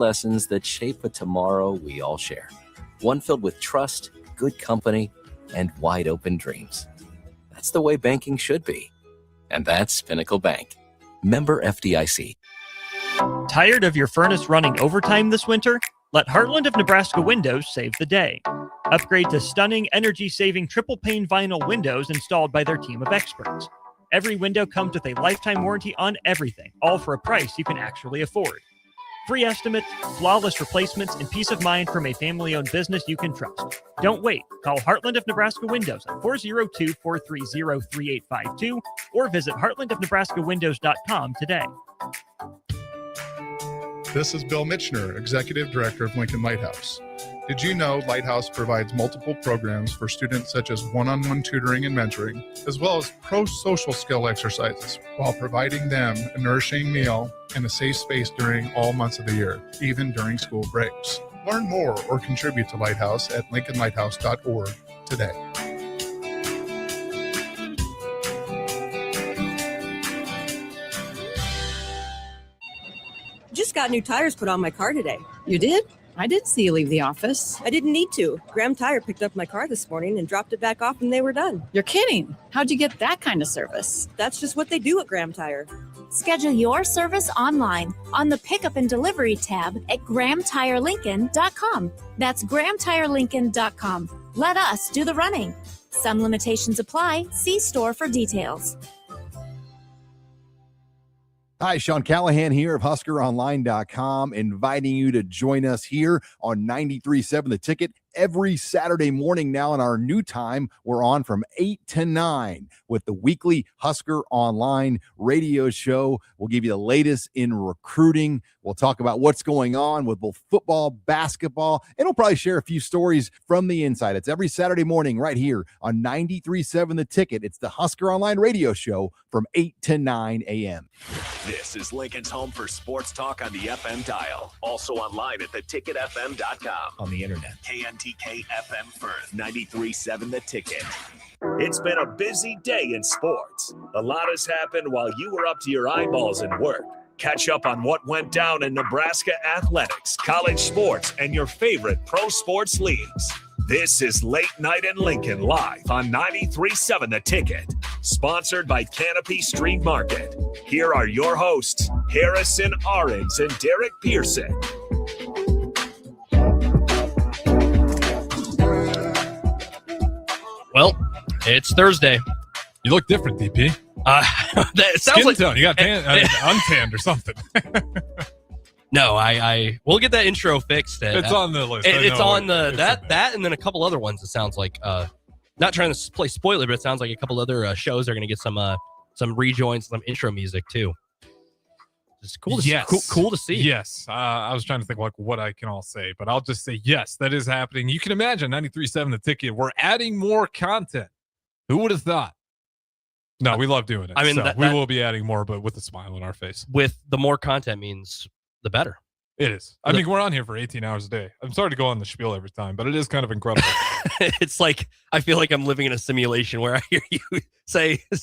lessons that shape a tomorrow we all share. One filled with trust, good company, and wide open dreams. That's the way banking should be. And that's Pinnacle Bank. Member FDIC. Tired of your furnace running overtime this winter? Let Heartland of Nebraska Windows save the day. Upgrade to stunning, energy-saving triple-pane vinyl windows installed by their team of experts. Every window comes with a lifetime warranty on everything, all for a price you can actually afford. Free estimates, flawless replacements, and peace of mind from a family-owned business you can trust. Don't wait. Call Heartland of Nebraska Windows at 402-430-3852 or visit heartlandofnebraskawindows.com today. This is Bill Mitchner, Executive Director of Lincoln Lighthouse. Did you know Lighthouse provides multiple programs for students such as one-on-one tutoring and mentoring, as well as pro-social skill exercises, while providing them a nourishing meal and a safe space during all months of the year, even during school breaks? Learn more or contribute to Lighthouse at lincolnlighthouse.org today. Just got new tires put on my car today. You did? I didn't see you leave the office. I didn't need to. Graham Tire picked up my car this morning and dropped it back off and they were done. You're kidding. How'd you get that kind of service? That's just what they do at Graham Tire. Schedule your service online on the Pickup and Delivery tab at GrahamTireLincoln.com. That's GrahamTireLincoln.com. Let us do the running. Some limitations apply. See store for details. Hi, Sean Callahan here of HuskerOnline.com, inviting you to join us here on 93.7 The Ticket every Saturday morning now in our new time. We're on from 8 to 9 with the weekly Husker Online radio show. We'll give you the latest in recruiting. We'll talk about what's going on with both football, basketball, and we'll probably share a few stories from the inside. It's every Saturday morning right here on 93.7 The Ticket. It's the Husker Online radio show from 8 to 9 a.m. This is Lincoln's home for sports talk on the FM dial. Also online at theticketfm.com. On the internet. KNTK FM Firth, 93.7 The Ticket. It's been a busy day in sports. A lot has happened while you were up to your eyeballs in work. Catch up on what went down in Nebraska athletics, college sports, and your favorite pro sports leagues. This is Late Night in Lincoln live on 93.7 The Ticket, sponsored by Canopy Street Market. Here are your hosts, Harrison Ahrens and Derek Pearson. Well, it's Thursday. You look different, DP. That sounds Skin like tone. You got untanned or something. No, we'll get that intro fixed. It's on the list. It's on the that and then a couple other ones. It sounds like not trying to play spoiler, but it sounds like a couple other shows are going to get some rejoins, some intro music too. It's cool to see. Cool to see. Yes, I was trying to think like what I can all say, but I'll just say yes, that is happening. You can imagine 93.7 The Ticket. We're adding more content. Who would have thought? No, we love doing it. I mean, so we will be adding more, but with a smile on our face. With the more content means the better. It is. I mean, we're on here for 18 hours a day. I'm sorry to go on the spiel every time, but it is kind of incredible. It's like I feel like I'm living in a simulation where I hear you say the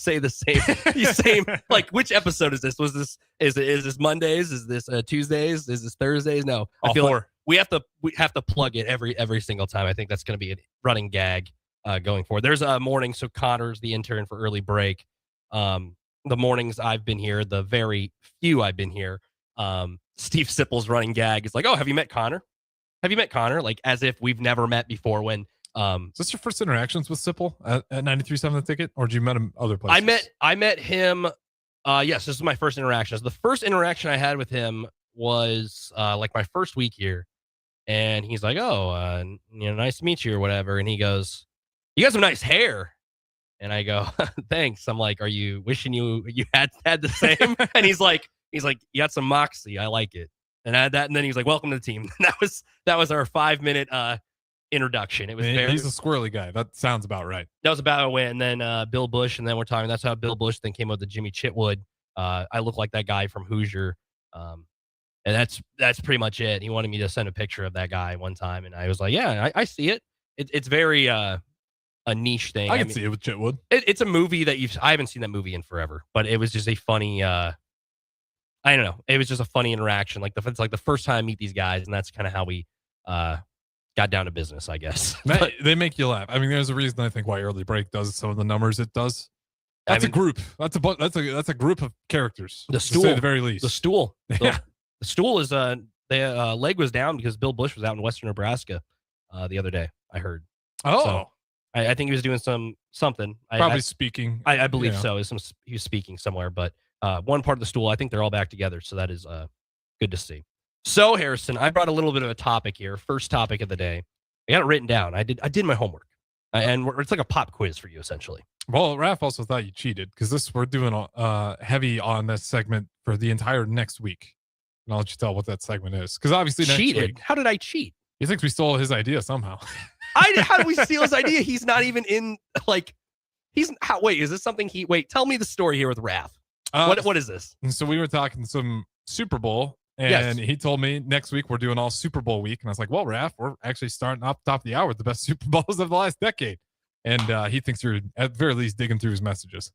same. Like, which episode is this? Was this is this Mondays? Is this Tuesdays? Is this Thursdays? No, I feel like we have to plug it every single time. I think that's going to be a running gag going forward. There's a morning, so Connor's the intern for early break. The mornings I've been here, the very few I've been here. Steve Sipple's running gag is like, "Oh, have you met Connor? Have you met Connor?" Like as if we've never met before. When is this your first interactions with Sipple at 93.7 The Ticket, or did you met him other places? I met him. Yes, this is my first interaction. The first interaction I had with him was like my first week here, and he's like, "Oh, nice to meet you," or whatever. And he goes, "You got some nice hair." And I go, "Thanks." I'm like, "Are you wishing you had the same?" And he's like, "You got some moxie. I like it." And I had that, and then he's like, "Welcome to the team." And that was our 5-minute introduction. It was he's a squirrely guy. That sounds about right. That was about it. And then Bill Bush, and then we're talking. That's how Bill Bush then came up with Jimmy Chitwood. I look like that guy from Hoosier, and that's pretty much it. He wanted me to send a picture of that guy one time, and I was like, "Yeah, I see it. It's very a niche thing." I can see it with Chitwood. It's a movie that I haven't seen that movie in forever, but it was just a funny. I don't know. It was just a funny interaction. It's like the first time I meet these guys, and that's kind of how we got down to business, I guess. But They make you laugh. I mean, there's a reason I think why Early Break does some of the numbers it does. That's a group. That's a group of characters. The to stool, say the very least. The stool. Yeah. The stool is the leg was down because Bill Bush was out in Western Nebraska the other day. I heard. Oh. So I think he was doing something. Probably speaking. I believe yeah. so. He was speaking somewhere, but one part of the stool, I think they're all back together. So that is good to see. So Harrison, I brought a little bit of a topic here. First topic of the day. I got it written down. I did my homework, and it's like a pop quiz for you essentially. Well, Raph also thought you cheated because we're doing heavy on this segment for the entire next week. And I'll let you tell what that segment is. Because obviously next week. How did I cheat? He thinks we stole his idea somehow. How did we steal his idea? He's not even in wait, is this something tell me the story here with Raph. What is this? And so we were talking some Super Bowl, and he told me next week we're doing all Super Bowl week. And I was like, well, Raph, we're actually starting off top of the hour with the best Super Bowls of the last decade. And he thinks you're at the very least digging through his messages.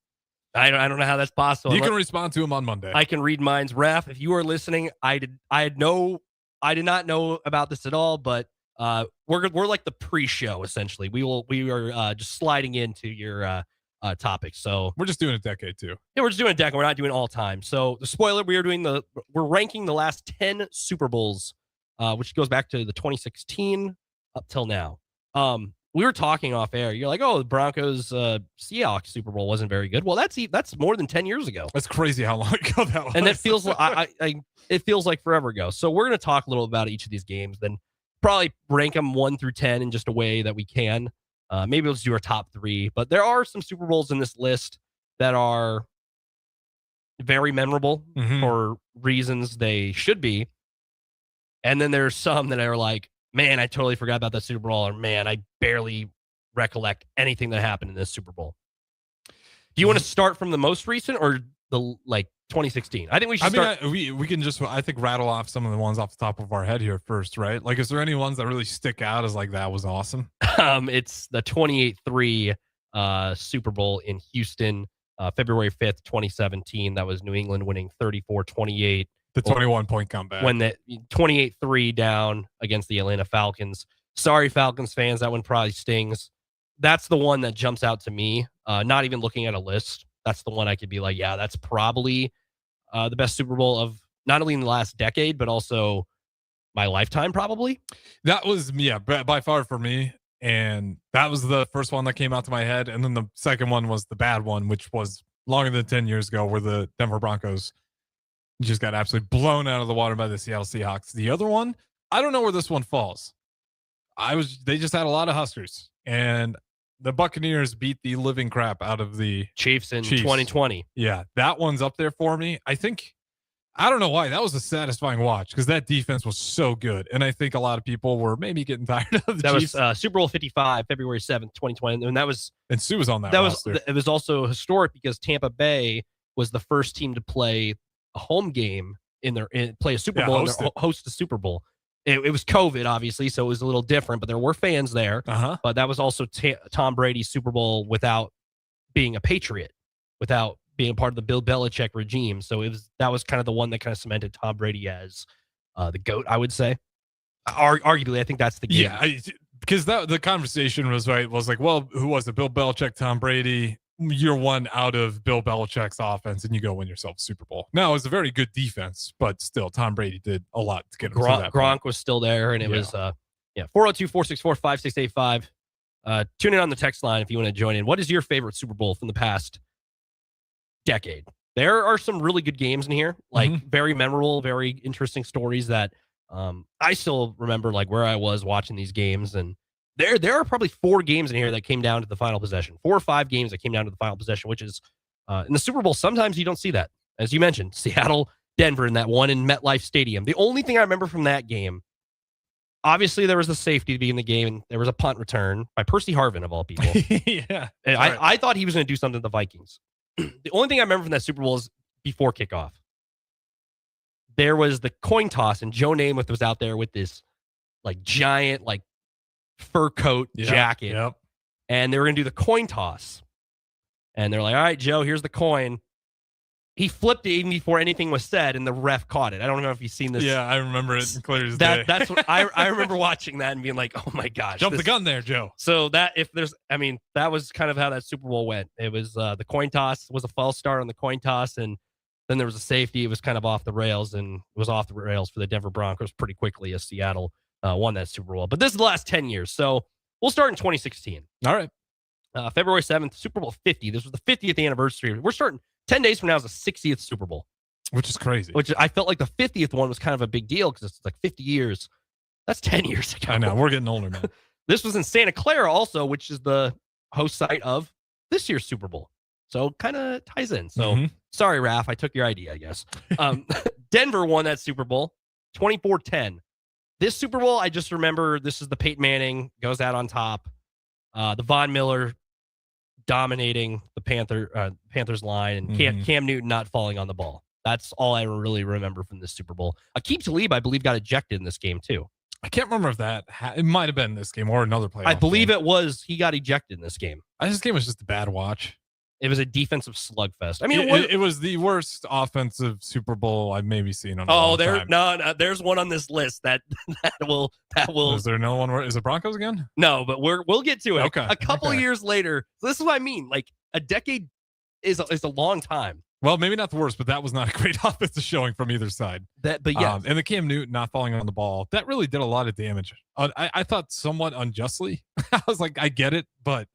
I don't know how that's possible. You can respond to him on Monday. I can read minds. Raph, if you are listening, I did not know about this at all, but we're like the pre-show essentially. We are just sliding into your topic. So we're just doing a decade too. Yeah, we're just doing a decade. We're not doing all time. So the spoiler, we're ranking the last 10 Super Bowls, which goes back to the 2016 up till now. We were talking off air. You're like, oh, the Broncos Seahawks Super Bowl wasn't very good. Well, that's more than 10 years ago. That's crazy how long ago that was. And that feels it feels like forever ago. So we're going to talk a little about each of these games, then probably rank them 1 through 10 in just a way that we can. Maybe let's do our top 3. But there are some Super Bowls in this list that are very memorable for reasons they should be. And then there's some that are like, man, I totally forgot about that Super Bowl, or man, I barely recollect anything that happened in this Super Bowl. Do you want to start from the most recent or the 2016? I think we should start. We can just, I think, rattle off some of the ones off the top of our head here first, right? Like, is there any ones that really stick out as like, that was awesome? It's the 28-3 Super Bowl in Houston, February 5th, 2017. That was New England winning 34-28. The 21-point comeback. When the 28-3 down against the Atlanta Falcons. Sorry, Falcons fans, that one probably stings. That's the one that jumps out to me. Not even looking at a list. That's the one I could be like, yeah, that's probably the best Super Bowl of not only in the last decade, but also my lifetime, probably. That was, by far for me. And that was the first one that came out to my head. And then the second one was the bad one, which was longer than 10 years ago, where the Denver Broncos just got absolutely blown out of the water by the Seattle Seahawks. The other one, I don't know where this one falls. They just had a lot of Huskers, and the Buccaneers beat the living crap out of the Chiefs in 2020. Yeah, that one's up there for me. I don't know why. That was a satisfying watch because that defense was so good. And I think a lot of people were maybe getting tired of the Chiefs. That was Super Bowl 55, February 7th, 2020. And Sue was on that roster. It was also historic because Tampa Bay was the first team to play a home game play a Super Bowl and host a Super Bowl. It was COVID, obviously, so it was a little different, but there were fans there. But that was also Tom Brady's Super Bowl without being a Patriot, without being part of the Bill Belichick regime. So that was kind of the one that kind of cemented Tom Brady as the GOAT, I would say. Arguably, I think that's the game. Yeah, because the conversation was like, well, who was it? Bill Belichick, Tom Brady. Year one out of Bill Belichick's offense, and you go win yourself a Super Bowl. Now, it was a very good defense, but still, Tom Brady did a lot to get him through that. Gronk was still there, and it was 402-464-5685. Tune in on the text line if you want to join in. What is your favorite Super Bowl from the past decade? There are some really good games in here, like very memorable, very interesting stories that I still remember, like where I was watching these games. And there are probably 4 games in here that came down to the final possession, 4 or 5 games that came down to the final possession, which is in the Super Bowl. Sometimes you don't see that. As you mentioned, Seattle, Denver, and that one in MetLife Stadium. The only thing I remember from that game, obviously there was the safety to be in the game, and there was a punt return by Percy Harvin of all people. Yeah. And I thought he was going to do something to the Vikings. The only thing I remember from that Super Bowl is before kickoff. There was the coin toss, and Joe Namath was out there with this like giant like fur coat jacket. Yep. And they were going to do the coin toss. And they're like, all right, Joe, here's the coin. he flipped it even before anything was said, and the ref caught it. I don't know if you've seen this. Yeah, I remember it clear as day. That's what I remember watching that and being like, oh my gosh. Jump the gun there, Joe. So that that was kind of how that Super Bowl went. It was the coin toss was a false start on the coin toss, and then there was a safety. It was kind of off the rails, and it was off the rails for the Denver Broncos pretty quickly as Seattle won that Super Bowl. But this is the last 10 years. So we'll start in 2016. All right. February 7th, Super Bowl 50. This was the 50th anniversary. We're starting 10 days from now is the 60th Super Bowl. Which is crazy. Which I felt like the 50th one was kind of a big deal because it's like 50 years. That's 10 years ago. I know. We're getting older, man. This was in Santa Clara also, which is the host site of this year's Super Bowl. So kind of ties in. So sorry, Raph. I took your idea, I guess. Denver won that Super Bowl 24-10. This Super Bowl, I just remember this is the Peyton Manning goes out on top. The Von Miller dominating the Panthers line and Cam Newton not falling on the ball. That's all I really remember from this Super Bowl. Aqib Talib, I believe, got ejected in this game too. I can't remember if that it might have been this game or another playoff. I believe it was. He got ejected in this game. This game was just a bad watch. It was a defensive slugfest. I mean, it was the worst offensive Super Bowl I've maybe seen on. No, there's one on this list that will. Is there no one? Is it Broncos again? No, but we'll get to it. Okay. A couple of years later. So this is what I mean. Like a decade is a long time. Well, maybe not the worst, but that was not a great offensive showing from either side. But yeah, and the Cam Newton not falling on the ball, that really did a lot of damage. I thought somewhat unjustly. I was like, I get it, but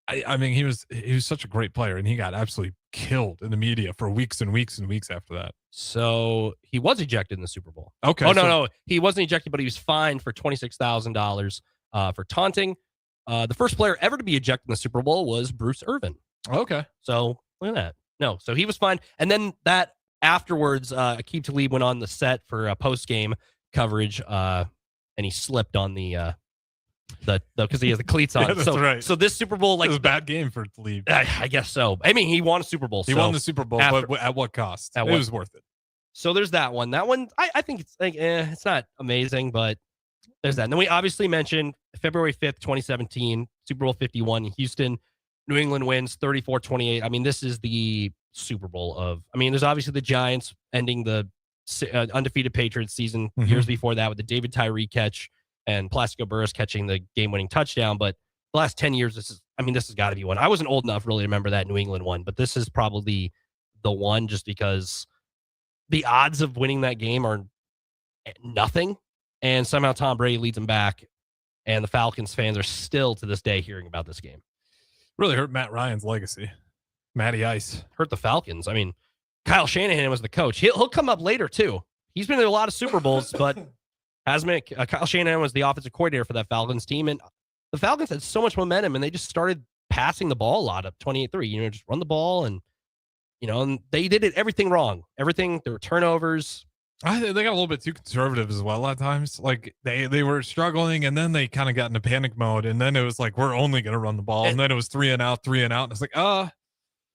I mean, he was such a great player, and he got absolutely killed in the media for weeks and weeks and weeks after that. So he was ejected in the Super Bowl. Okay. Oh no, he wasn't ejected, but he was fined for $26,000 for taunting. The first player ever to be ejected in the Super Bowl was Bruce Irvin. Okay. So look at that. No, so he was fined, and then that afterwards, Aqib Talib went on the set for post game coverage, and he slipped on the because he has the cleats on. Yeah, that's so right. So this Super Bowl, like, it was a bad game for Talib. I guess so. I mean, he won a Super Bowl. He won the Super Bowl, but at what cost? It was worth it. So there's that one. That one, I think it's like, it's not amazing, but there's that. And then we obviously mentioned February 5th, 2017, Super Bowl 51 in Houston. New England wins 34-28. I mean, this is the Super Bowl of. I mean, there's obviously the Giants ending the undefeated Patriots season years before that with the David Tyree catch and Plaxico Burress catching the game-winning touchdown. But the last 10 years, this has got to be one. I wasn't old enough really to remember that New England one, but this is probably the one just because the odds of winning that game are nothing. And somehow Tom Brady leads them back. And the Falcons fans are still to this day hearing about this game. Really hurt Matt Ryan's legacy. Matty Ice. Hurt the Falcons. I mean, Kyle Shanahan was the coach. He'll come up later, too. He's been in a lot of Super Bowls, but Kyle Shanahan was the offensive coordinator for that Falcons team. And the Falcons had so much momentum, and they just started passing the ball a lot up 28-3. Just run the ball, and, and they did everything wrong. Everything, there were turnovers. They got a little bit too conservative as well at times. Like they were struggling, and then they kind of got into panic mode, and then it was like, we're only going to run the ball, and then it was 3 and out. And it's like,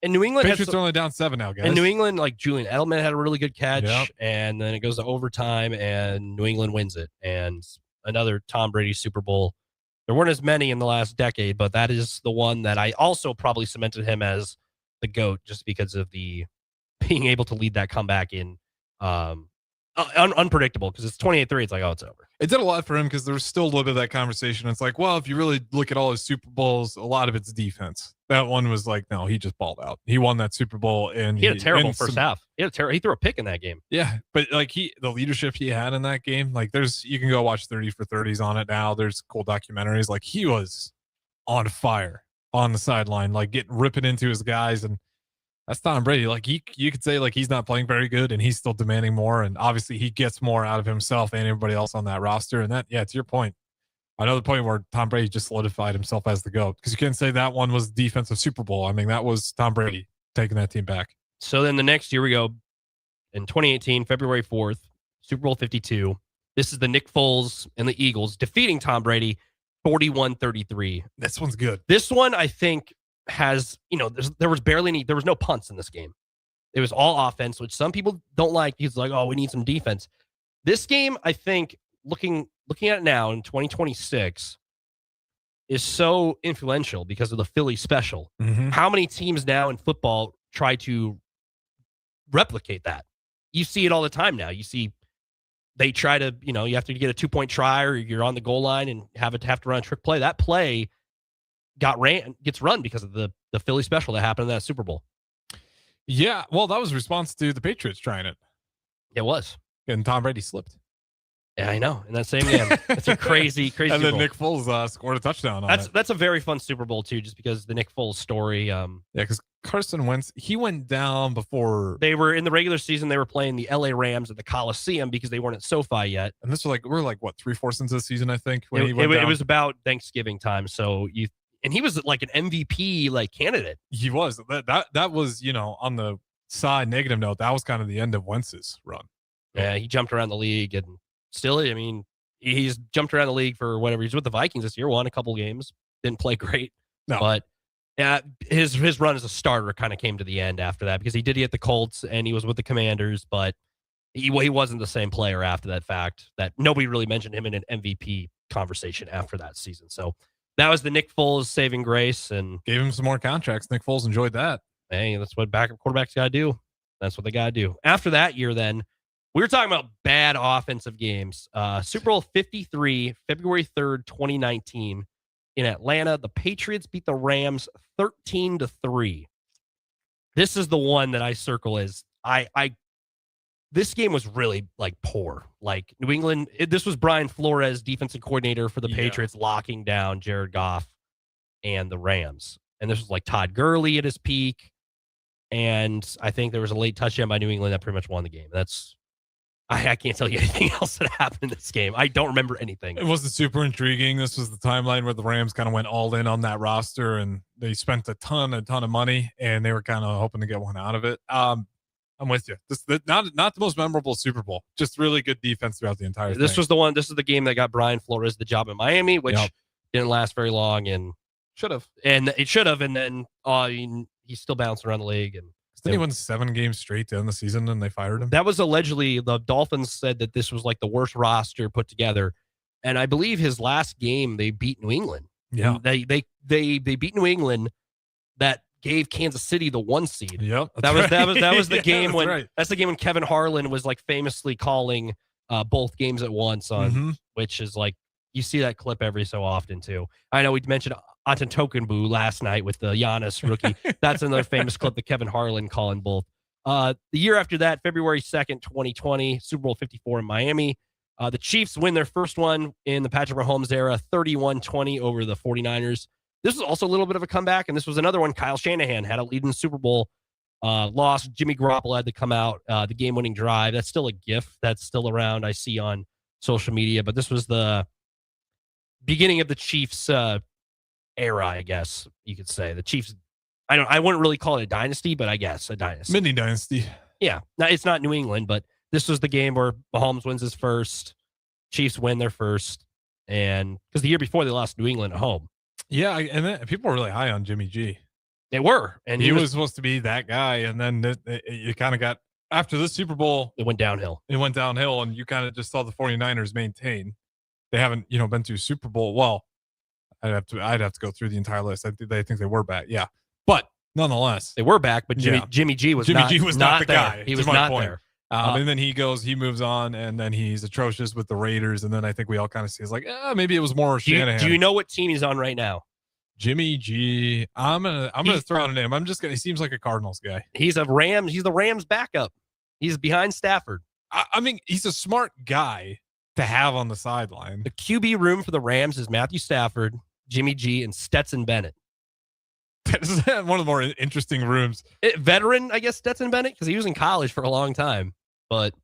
and New England Patriots are only down 7 now, guys. In New England, like Julian Edelman had a really good catch, yep. And then it goes to overtime, and New England wins it. And another Tom Brady Super Bowl. There weren't as many in the last decade, but that is the one that I also probably cemented him as the GOAT, just because of the being able to lead that comeback in unpredictable, because it's 28-3. It's like, oh, it's over. It did a lot for him because there was still a little bit of that conversation. It's like, well, if you really look at all his Super Bowls, a lot of it's defense. That one was like, no, he just balled out. He won that Super Bowl, and he had a terrible first half. He threw a pick in that game. Yeah, but like the leadership he had in that game, like you can go watch 30 for 30s on it now. There's cool documentaries. Like he was on fire on the sideline, like ripping into his guys, and that's Tom Brady. Like you could say like he's not playing very good, and he's still demanding more, and obviously he gets more out of himself and everybody else on that roster. And that, yeah, to your point, another point where Tom Brady just solidified himself as the GOAT, because you can't say that one was defensive Super Bowl. I mean, that was Tom Brady taking that team back. So then the next year we go in 2018, February 4th, Super Bowl 52. This is the Nick Foles and the Eagles defeating Tom Brady 41-33. This one's good. This one, I think, has, there was no punts in this game. It was all offense, which some people don't like. He's like, oh, we need some defense. This game, I think, looking at it now in 2026, is so influential because of the Philly special. Mm-hmm. How many teams now in football try to replicate that. You see it all the time now. You see they try to, you have to get a 2-point try or you're on the goal line and have to run a trick play. That play gets run because of the Philly special that happened in that Super Bowl. Yeah, well, that was a response to the Patriots trying it. It was. And Tom Brady slipped. Yeah, I know. In that same game. It's a crazy And Super then Bowl. Nick Foles scored a touchdown on it. That's a very fun Super Bowl, too, just because the Nick Foles story. Yeah, because Carson Wentz, he went down before. They were in the regular season, they were playing the LA Rams at the Coliseum because they weren't at SoFi yet. And this was we're what, 3/4 into the season, I think, when it, he went it, down. It was about Thanksgiving time. And he was like an MVP candidate. He was. That was, on the side negative note, that was kind of the end of Wentz's run. Yeah, he jumped around the league and still, he's jumped around the league for whatever. He's with the Vikings this year, won a couple games, didn't play great. No. But yeah, his run as a starter kind of came to the end after that because he did get the Colts and he was with the Commanders, but he wasn't the same player after that fact that nobody really mentioned him in an MVP conversation after that season. So that was the Nick Foles saving grace and gave him some more contracts. Nick Foles enjoyed that. Hey, that's what backup quarterbacks got to do. That's what they got to do. After that year, then, we were talking about bad offensive games. Super Bowl 53, February 3rd, 2019, in Atlanta. The Patriots beat the Rams 13-3. This is the one that I circle as this game was really poor. Like New England, this was Brian Flores, defensive coordinator for the Patriots, locking down Jared Goff and the Rams. And this was like Todd Gurley at his peak. And I think there was a late touchdown by New England that pretty much won the game. I can't tell you anything else that happened in this game. I don't remember anything. It wasn't super intriguing. This was the timeline where the Rams kind of went all in on that roster and they spent a ton of money and they were kind of hoping to get one out of it. I'm with you. Not the most memorable Super Bowl, just really good defense throughout the entire thing. This was the one. This is the game that got Brian Flores the job in Miami, which didn't last very long and should have. And it should have. And then he's still bouncing around the league. And then he won 7 games straight to end the season and they fired him. That was allegedly, the Dolphins said that this was like the worst roster put together. And I believe his last game, they beat New England. Yeah. They beat New England. That gave Kansas City the 1 seed. Yep. That was the game that's the game when Kevin Harlan was famously calling both games at once on, which is you see that clip every so often too. I know we mentioned Antetokounmpo last night with the Giannis rookie. That's another famous clip that Kevin Harlan calling both. The year after that, February 2nd, 2020, Super Bowl 54 in Miami. The Chiefs win their first one in the Patrick Mahomes era, 31-20 over the 49ers. This was also a little bit of a comeback, and this was another one. Kyle Shanahan had a lead in the Super Bowl. Lost. Jimmy Garoppolo had to come out. The game-winning drive. That's still a GIF that's still around. I see on social media, but this was the beginning of the Chiefs era, I guess you could say. The Chiefs, I wouldn't really call it a dynasty, but I guess a dynasty. Mini dynasty. Yeah. Now, it's not New England, but this was the game where Mahomes wins his first. Chiefs win their first. And because the year before they lost New England at home. Yeah. And then people were really high on Jimmy G. They were. And he was supposed to be that guy. And then you kind of got, after the Super Bowl, it went downhill. And you kind of just saw the 49ers maintain. They haven't, been to Super Bowl. Well, I'd have to go through the entire list. I think they were back. Yeah. But nonetheless, they were back, but Jimmy G was not the guy. He was not there. And then he moves on, and then he's atrocious with the Raiders. And then I think we all kind of see it's maybe it was more Shanahan. Do you know what team he's on right now? Jimmy G. I'm gonna throw out a name. He seems like a Cardinals guy. He's the Rams backup. He's behind Stafford. I mean, he's a smart guy to have on the sideline. The QB room for the Rams is Matthew Stafford, Jimmy G, and Stetson Bennett. That's one of the more interesting rooms. Veteran, I guess, Stetson Bennett, because he was in college for a long time. But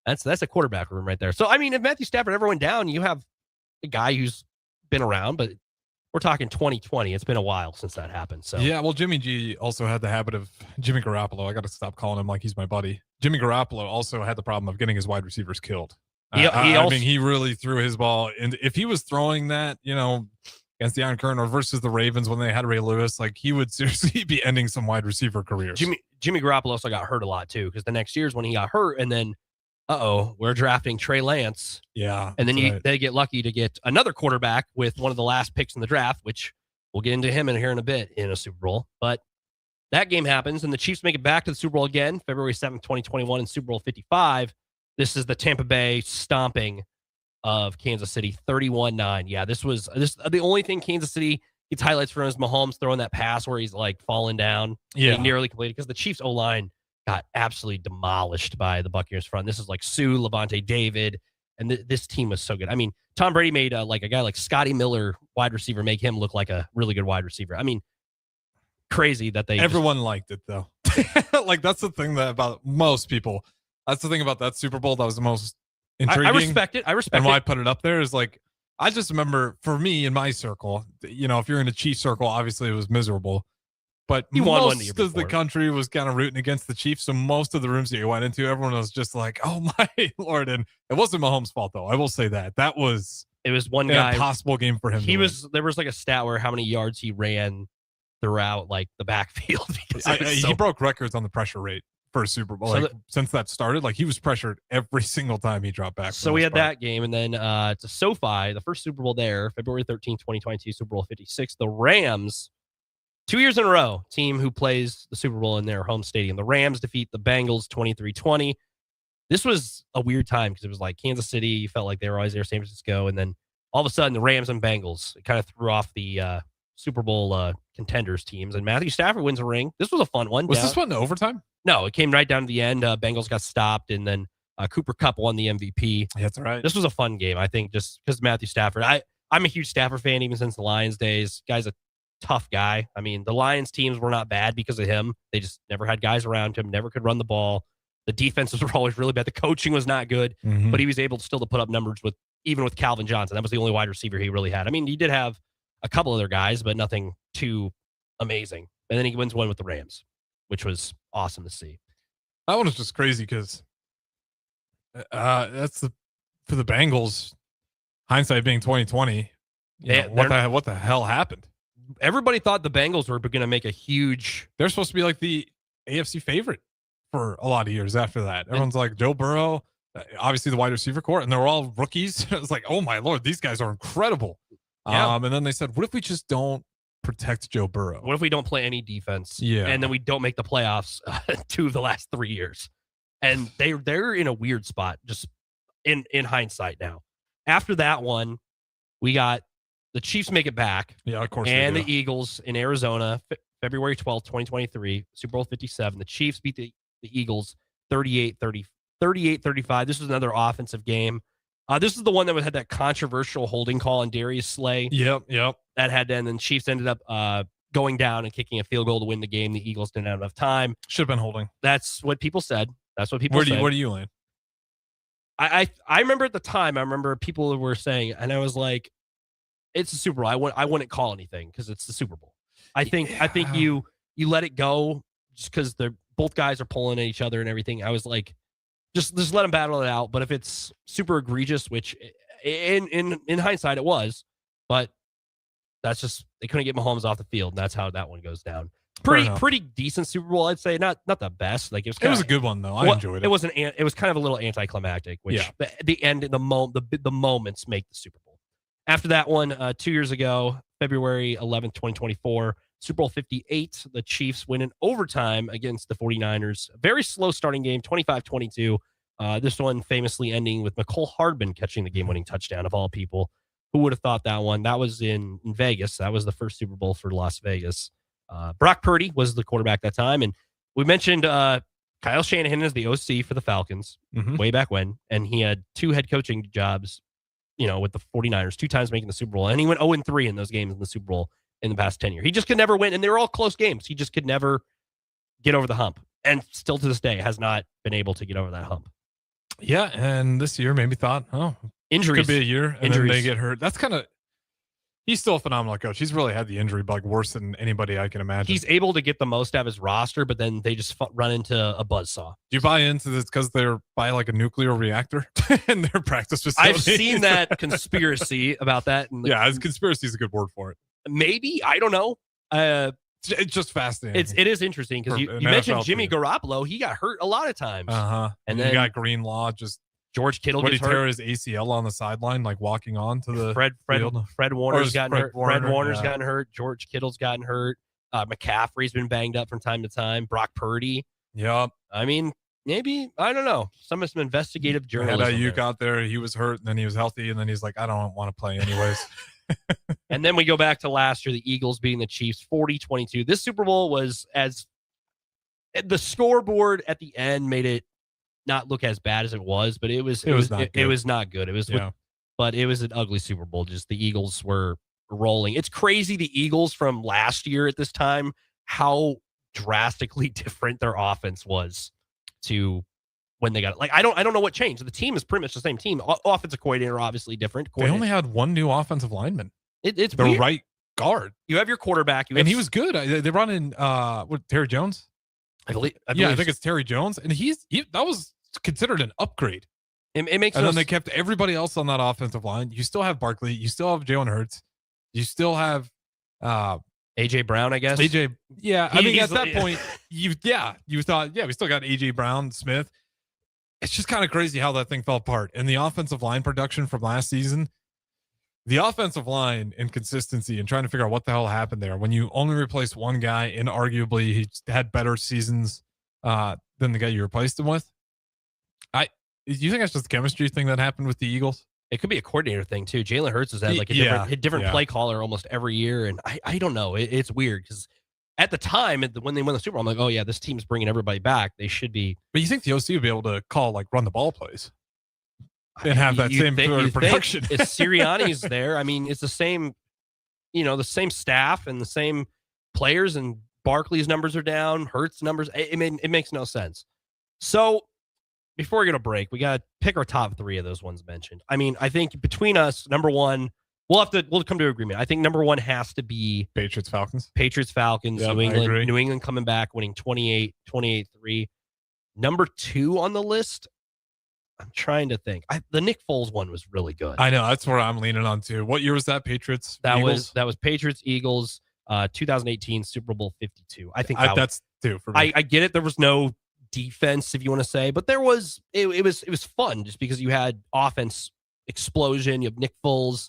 that's a quarterback room right there. So, I mean, if Matthew Stafford ever went down, you have a guy who's been around, but we're talking 2020. It's been a while since that happened. So yeah, well, Jimmy G also had the habit of Jimmy Garoppolo. I got to stop calling him like he's my buddy. Jimmy Garoppolo also had the problem of getting his wide receivers killed. He really threw his ball. And if he was throwing that, against the Iron Curtain or versus the Ravens when they had Ray Lewis, he would seriously be ending some wide receiver careers. Jimmy Garoppolo also got hurt a lot too, because the next year's when he got hurt, and then we're drafting Trey Lance. Yeah. And then they get lucky to get another quarterback with one of the last picks in the draft, which we'll get into him here in a bit in a Super Bowl. But that game happens, and the Chiefs make it back to the Super Bowl again, February 7th, 2021, in Super Bowl 55. This is the Tampa Bay stomping of Kansas City, 31-9. Yeah, this the only thing Kansas City gets highlights from is Mahomes throwing that pass where he's like falling down. Yeah. He nearly completed because the Chiefs O-line got absolutely demolished by the Buccaneers front. This is like Sue, Levante David, and this team was so good. I mean, Tom Brady made like a guy like Scotty Miller, wide receiver, make him look like a really good wide receiver. I mean, crazy that everyone liked it though. Like that's the thing that about most people. That's the thing about that Super Bowl that was the most intriguing. I respect it. And why I put it up there is like I just remember for me in my circle, you know, if you're in a Chiefs circle, obviously it was miserable. But you won one most of the country was kind of rooting against the Chiefs. So most of the rooms that you went into, everyone was just like, "Oh my Lord!" And it wasn't Mahomes' fault though. I will say that it was one an guy impossible game for him. There was like a stat where how many yards he ran throughout like the backfield. He broke records on the pressure rate for a Super Bowl. So since that started, like he was pressured every single time he dropped back. So we had that game, and then to SoFi, the first Super Bowl there, February 13th, 2022, Super Bowl 56. The Rams, 2 years in a row, team who plays the Super Bowl in their home stadium. The Rams defeat the Bengals 23-20. This was a weird time because it was like Kansas City felt like they were always there, San Francisco, and then all of a sudden the Rams and Bengals kind of threw off the Super Bowl contenders teams, and Matthew Stafford wins a ring. This was a fun one. Was this one to overtime? No, it came right down to the end. Bengals got stopped, and then Cooper Kupp won the MVP. Yeah, that's right. This was a fun game, I think, just because Matthew Stafford. I'm a huge Stafford fan even since the Lions days. Guy's a tough guy. I mean, the Lions teams were not bad because of him. They just never had guys around him, never could run the ball. The defenses were always really bad. The coaching was not good, but he was able to put up numbers even with Calvin Johnson. That was the only wide receiver he really had. I mean, he did have a couple other guys, but nothing too amazing. And then he wins one with the Rams, which was awesome to see. That one was just crazy because for the Bengals, hindsight being 2020. What the hell happened? Everybody thought the Bengals were going to make a huge. They're supposed to be like the AFC favorite for a lot of years after that. Everyone's like Joe Burrow, obviously the wide receiver core, and they're all rookies. It was like, oh my Lord, these guys are incredible. Yeah. And then they said, what if we just don't protect Joe Burrow? What if we don't play any defense? Yeah. And then we don't make the playoffs 2 of the last 3 years. And they're in a weird spot just in hindsight now. After that one, we got the Chiefs make it back. Yeah, of course. And the Eagles in Arizona, February 12th, 2023, Super Bowl 57. The Chiefs beat the Eagles 38-35. This was another offensive game. This is the one that had that controversial holding call on Darius Slay. Yep. That had to end. And Chiefs ended up going down and kicking a field goal to win the game. The Eagles didn't have enough time. Should have been holding. That's what people said. Where do you land? I remember at the time, people were saying, and I was like, it's a Super Bowl. I wouldn't call anything because it's the Super Bowl. I think you let it go just because both guys are pulling at each other and everything. I was like, just let them battle it out. But if it's super egregious, which in hindsight it was, but that's just they couldn't get Mahomes off the field, and that's how that one goes down. Pretty decent Super Bowl, I'd say. Not the best. Like it was a good one though. I enjoyed it. It was kind of a little anticlimactic, which the end, the moments make the Super Bowl. After that one, 2 years ago, February 11th, 2024, Super Bowl 58, the Chiefs win in overtime against the 49ers. A very slow starting game, 25-22. This one famously ending with McCole Hardman catching the game-winning touchdown, of all people. Who would have thought that one? That was in Vegas. That was the first Super Bowl for Las Vegas. Brock Purdy was the quarterback that time. And we mentioned Kyle Shanahan as the OC for the Falcons way back when. And he had 2 head coaching jobs, with the 49ers, 2 times making the Super Bowl. And he went 0-3 in those games in the Super Bowl in the past 10 years. He just could never win. And they were all close games. He just could never get over the hump. And still to this day has not been able to get over that hump. Yeah. And this year maybe thought, injuries. Could be a year. And then they get hurt. That's kind of, he's still a phenomenal coach. He's really had the injury bug worse than anybody I can imagine. He's able to get the most out of his roster, but then they just run into a buzzsaw. Do you buy into this because they're by like a nuclear reactor in their practice facility? I've seen that conspiracy about that. And conspiracy is a good word for it. Maybe. I don't know. It's just fascinating. It is interesting because you mentioned Jimmy Garoppolo. He got hurt a lot of times. And then you got Greenlaw just. George Kittle gets hurt. Tear his ACL on the sideline, like walking on to the Fred Warner's gotten hurt. Fred Warner's gotten gotten hurt. George Kittle's gotten hurt. McCaffrey's been banged up from time to time. Brock Purdy. Yep. I mean, maybe, I don't know. Some investigative Had journalism. Ayuk out there. He was hurt, and then he was healthy, and then he's like, I don't want to play anyways. And then we go back to last year, the Eagles beating the Chiefs 40-22. This Super Bowl was the scoreboard at the end made it not look as bad as it was, but it was not good. It was but it was an ugly Super Bowl. Just the Eagles were rolling. It's crazy, the Eagles from last year at this time, how drastically different their offense was to when they got it. Like, I don't know what changed. The team is pretty much the same team. Offensive coordinator obviously different. They only had one new offensive lineman. It's the weird. right guard. You have your quarterback, and he was good. They brought in Terry Jones. I believe I think it's Terry Jones, and that was considered an upgrade. It makes and then they kept everybody else on that offensive line. You still have Barkley. You still have Jalen Hurts. You still have AJ Brown, I guess. AJ, yeah. I mean, at that point, you thought, we still got AJ Brown, Smith. It's just kind of crazy how that thing fell apart. And the offensive line production from last season, the offensive line inconsistency and trying to figure out what the hell happened there when you only replaced one guy and arguably he had better seasons than the guy you replaced him with. Do you think that's just a chemistry thing that happened with the Eagles? It could be a coordinator thing too. Jalen Hurts has had like a different play caller almost every year, and I don't know. It's weird because at the time when they won the Super Bowl, I'm like, oh yeah, this team's bringing everybody back. They should be. But you think the OC would be able to call run the ball plays and have that same production? If Sirianni's there, I mean, it's the same, the same staff and the same players, and Barkley's numbers are down. Hurts numbers. It makes no sense. So. Before we go to break, we got to pick our top three of those ones mentioned. I mean, I think between us, number one, we'll come to an agreement. I think number one has to be Patriots Falcons. Yep, New England coming back, winning 28-3. Number two on the list, I'm trying to think. The Nick Foles one was really good. I know, that's where I'm leaning on too. What year was that? Patriots? Eagles? That was Patriots Eagles, 2018 Super Bowl 52. I think that's two for me. I get it. There was no defense, if you want to say, but there was it was fun just because you had offense explosion. You have Nick Foles,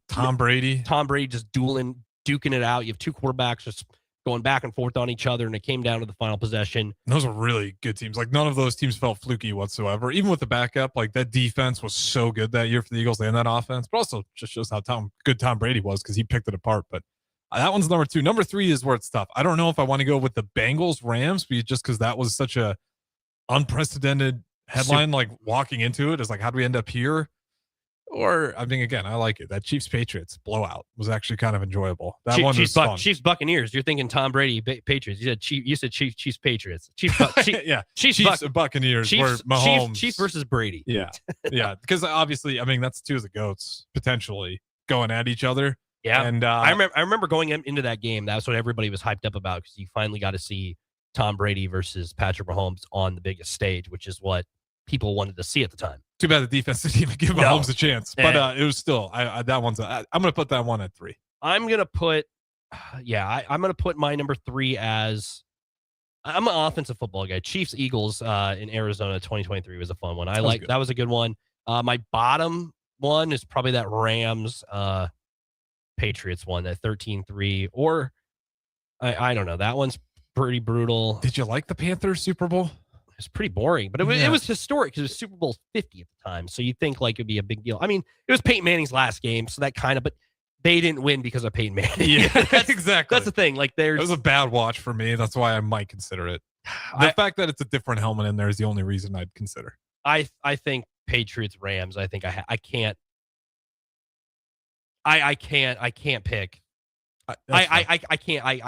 Tom Brady just duking it out. You have two quarterbacks just going back and forth on each other, and it came down to the final possession. Those are really good teams. Like, none of those teams felt fluky whatsoever. Even with the backup, like, that defense was so good that year for the Eagles and that offense, but also just shows how good Tom Brady was because he picked it apart. But that one's number two. Number three is where it's tough. I don't know if I want to go with the Bengals Rams just because that was such a unprecedented headline. Like, walking into it is like, how do we end up here? Or, I mean, again, I like it. That Chiefs Patriots blowout was actually kind of enjoyable. That one was fun. Chiefs Buccaneers. You're thinking Tom Brady Patriots. You said Chiefs Patriots. Chiefs Buccaneers. Where Mahomes. Chiefs versus Brady. Yeah, because obviously, I mean, that's two of the GOATs potentially going at each other. Yeah, and I remember going into that game. That's what everybody was hyped up about because you finally got to see Tom Brady versus Patrick Mahomes on the biggest stage, which is what people wanted to see at the time. Too bad the defense didn't even give Mahomes a chance, but it was still. That one's. I'm going to put that one at 3. I'm going to put. I'm going to put my number 3 as. I'm an offensive football guy. Chiefs Eagles in Arizona 2023 was a fun one. That was a good one. My bottom one is probably that Rams Patriots one, that 13-3, or I don't know. That one's pretty brutal. Did you like the Panthers Super Bowl? It was pretty boring, but it was historic because it was Super Bowl 50 at the time. So you'd think like it'd be a big deal. I mean, it was Peyton Manning's last game, so that kind of, but they didn't win because of Peyton Manning. Yeah, exactly. That's the thing. Like, it was a bad watch for me. That's why I might consider it. The fact that it's a different helmet in there is the only reason I'd consider. I think Patriots Rams. I think I can't pick. I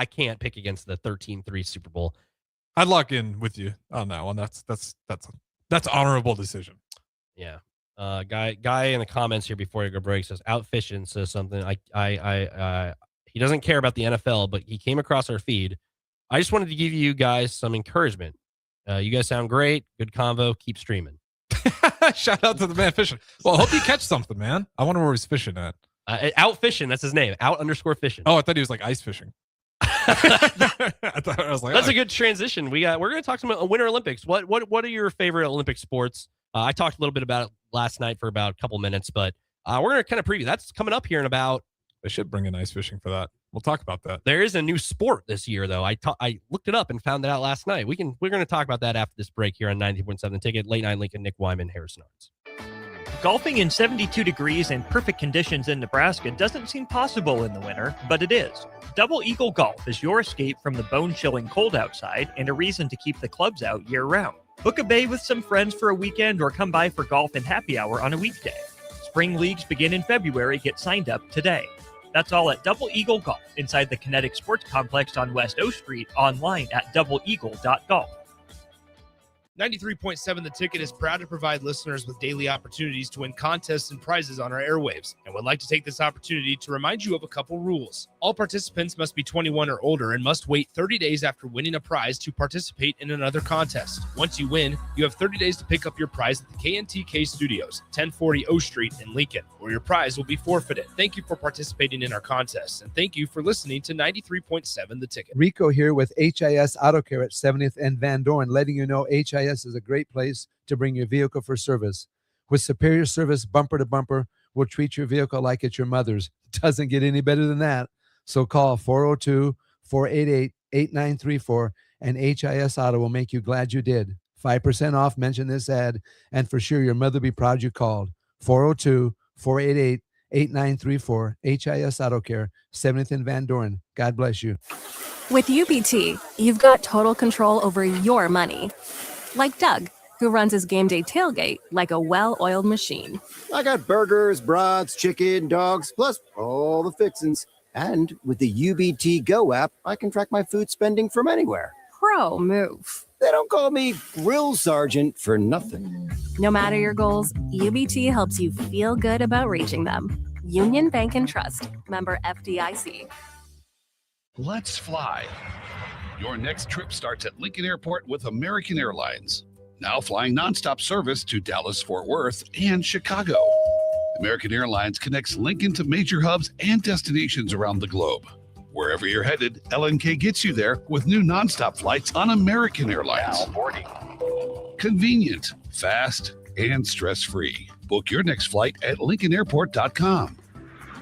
can't pick against the 13-3 Super Bowl. I'd lock in with you on that one. That's honorable decision. Yeah. Guy in the comments here before you go break says out fishing, says something. He doesn't care about the NFL, but he came across our feed. I just wanted to give you guys some encouragement. You guys sound great. Good convo. Keep streaming. Shout out to the man fishing. Well, I hope you catch something, man. I wonder where he's fishing at. Out fishing. That's his name. Out_fishing. Oh, I thought he was like ice fishing. I was like, that's a good transition. We're going to talk some Winter Olympics. What are your favorite Olympic sports? I talked a little bit about it last night for about a couple minutes, but we're going to kind of preview. That's coming up here in about. They should bring in ice fishing for that. we'll talk about that. There is a new sport this year, though. I looked it up and found it out last night. We're going to talk about that after this break here on 90.7 The Ticket. Late Night Lincoln, Nick Whyman, Harrison Arts. Golfing in 72 degrees and perfect conditions in Nebraska doesn't seem possible in the winter, but it is. Double Eagle Golf is your escape from the bone-chilling cold outside and a reason to keep the clubs out year-round. Book a bay with some friends for a weekend or come by for golf and happy hour on a weekday. Spring leagues begin in February. Get signed up today. That's all at Double Eagle Golf inside the Kinetic Sports Complex on West O Street, online at doubleeagle.golf. 93.7 The Ticket is proud to provide listeners with daily opportunities to win contests and prizes on our airwaves, and would like to take this opportunity to remind you of a couple rules. All participants must be 21 or older and must wait 30 days after winning a prize to participate in another contest. Once you win, you have 30 days to pick up your prize at the KNTK Studios, 1040 O Street in Lincoln, or your prize will be forfeited. Thank you for participating in our contests, and thank you for listening to 93.7 The Ticket. Rico here with HIS Auto Care at 70th and Van Dorn, letting you know HIS is a great place to bring your vehicle for service. With superior service bumper to bumper, we'll treat your vehicle like it's your mother's. It doesn't get any better than that. So call 402-488-8934 and HIS Auto will make you glad you did. 5% off, mention this ad, and for sure your mother will be proud you called. 402-488-8934, HIS Auto Care, 70th and Van Dorn. God bless you. With UBT, you've got total control over your money. Like Doug, who runs his game day tailgate like a well-oiled machine. I got burgers, brats, chicken, dogs, plus all the fixins'. And with the UBT Go app, I can track my food spending from anywhere. Pro move. They don't call me Grill Sergeant for nothing. No matter your goals, UBT helps you feel good about reaching them. Union Bank and Trust. Member FDIC. Let's fly. Your next trip starts at Lincoln Airport with American Airlines. Now flying nonstop service to Dallas, Fort Worth, and Chicago. American Airlines connects Lincoln to major hubs and destinations around the globe. Wherever you're headed, LNK gets you there with new nonstop flights on American Airlines. Now boarding. Convenient, fast, and stress-free. Book your next flight at LincolnAirport.com.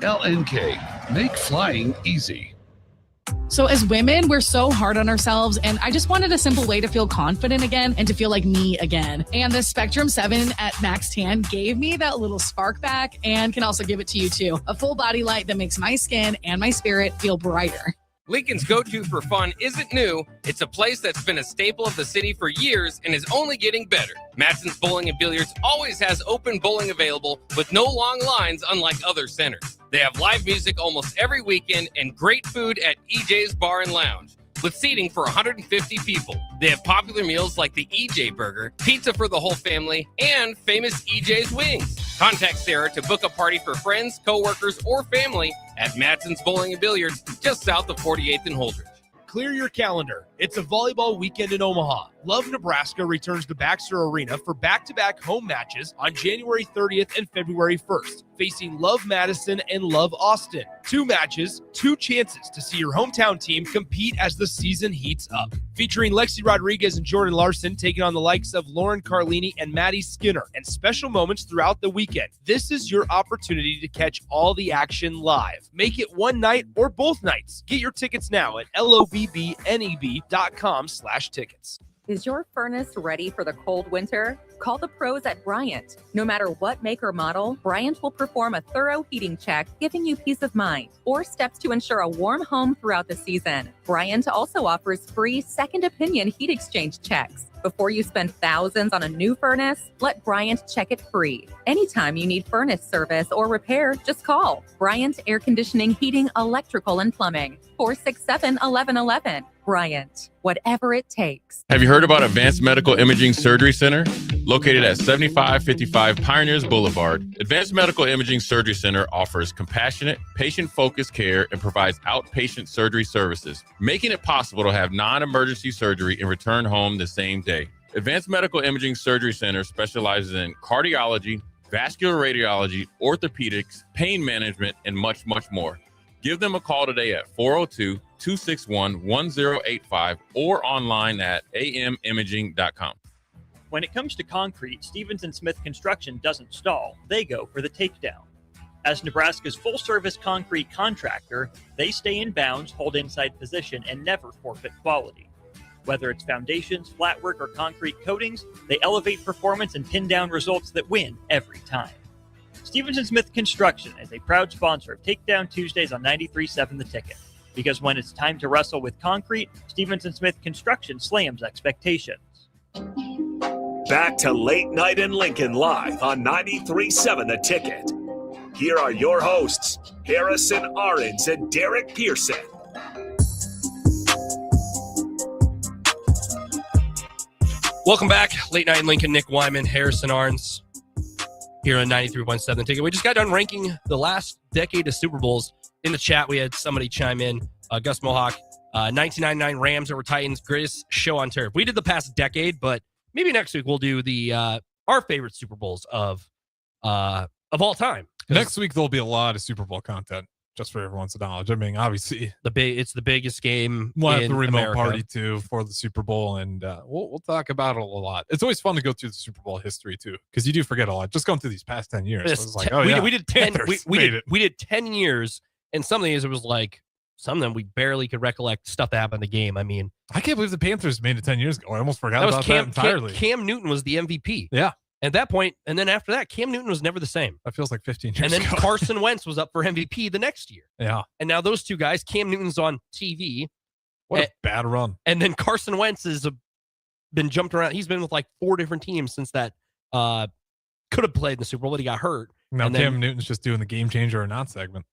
LNK, make flying easy. So as women, we're so hard on ourselves, and I just wanted a simple way to feel confident again and to feel like me again. And the Spectrum 7 at Max Tan gave me that little spark back and can also give it to you too. A full body light that makes my skin and my spirit feel brighter. Lincoln's go-to for fun isn't new. It's a place that's been a staple of the city for years and is only getting better. Matson's Bowling and Billiards always has open bowling available with no long lines, unlike other centers. They have live music almost every weekend and great food at EJ's Bar and Lounge, with seating for 150 people. They have popular meals like the EJ Burger, pizza for the whole family, and famous EJ's Wings. Contact Sarah to book a party for friends, coworkers, or family at Matson's Bowling and Billiards, just south of 48th and Holdridge. Clear your calendar. It's a volleyball weekend in Omaha. Love Nebraska returns to Baxter Arena for back-to-back home matches on January 30th and February 1st, facing Love Madison and Love Austin. 2 matches, 2 chances to see your hometown team compete as the season heats up. Featuring Lexi Rodriguez and Jordan Larson taking on the likes of Lauren Carlini and Maddie Skinner, and special moments throughout the weekend. This is your opportunity to catch all the action live. Make it one night or both nights. Get your tickets now at lobbneb.com/tickets. Is your furnace ready for the cold winter? Call the pros at Bryant. No matter what make or model, Bryant will perform a thorough heating check, giving you peace of mind, or steps to ensure a warm home throughout the season. Bryant also offers free second opinion heat exchange checks. Before you spend thousands on a new furnace, let Bryant check it free. Anytime you need furnace service or repair, just call Bryant Air Conditioning, Heating, Electrical, and Plumbing, 467-1111. Bryant, whatever it takes. Have you heard about Advanced Medical Imaging Surgery Center? Located at 7555 Pioneers Boulevard, Advanced Medical Imaging Surgery Center offers compassionate, patient-focused care and provides outpatient surgery services, making it possible to have non-emergency surgery and return home the same day. Advanced Medical Imaging Surgery Center specializes in cardiology, vascular radiology, orthopedics, pain management, and much, much more. Give them a call today at 402-261-1085 or online at amimaging.com. When it comes to concrete, Stevens & Smith Construction doesn't stall. They go for the takedown. As Nebraska's full-service concrete contractor, they stay in bounds, hold inside position, and never forfeit quality. Whether it's foundations, flatwork, or concrete coatings, they elevate performance and pin down results that win every time. Stevenson Smith Construction is a proud sponsor of Takedown Tuesdays on 93.7 The Ticket. Because when it's time to wrestle with concrete, Stevenson Smith Construction slams expectations. Back to Late Night in Lincoln live on 93.7 The Ticket. Here are your hosts, Harrison Arons and Derek Pearson. Welcome back. Late Night in Lincoln, Nick Whyman, Harrison Arns here on 93.7 The Ticket. We just got done ranking the last decade of Super Bowls. In the chat, we had somebody chime in, Gus Mohawk, 1999 Rams over Titans, greatest show on turf. We did the past decade, but maybe next week we'll do the our favorite Super Bowls of all time. Next week there'll be a lot of Super Bowl content, just for everyone's knowledge. I mean, obviously, it's the biggest game. We'll have in the remote America. party too for the Super Bowl, and we'll talk about it a lot. It's always fun to go through the Super Bowl history too, because you do forget a lot. Just going through these past 10 years, it was like, we did 10. We did 10 years, and some of these it was like some of them we barely could recollect stuff that happened in the game. I mean, I can't believe the Panthers made it 10 years ago. I almost forgot about that entirely. Cam Newton was the MVP. Yeah. At that point, and then after that, Cam Newton was never the same. That feels like 15 years And then ago. Carson Wentz was up for MVP the next year. Yeah. And now those two guys, Cam Newton's on TV. What a bad run. And then Carson Wentz has been jumped around. He's been with like 4 different teams since that could have played in the Super Bowl, but he got hurt. Now and Cam Newton's just doing the game changer or not segment.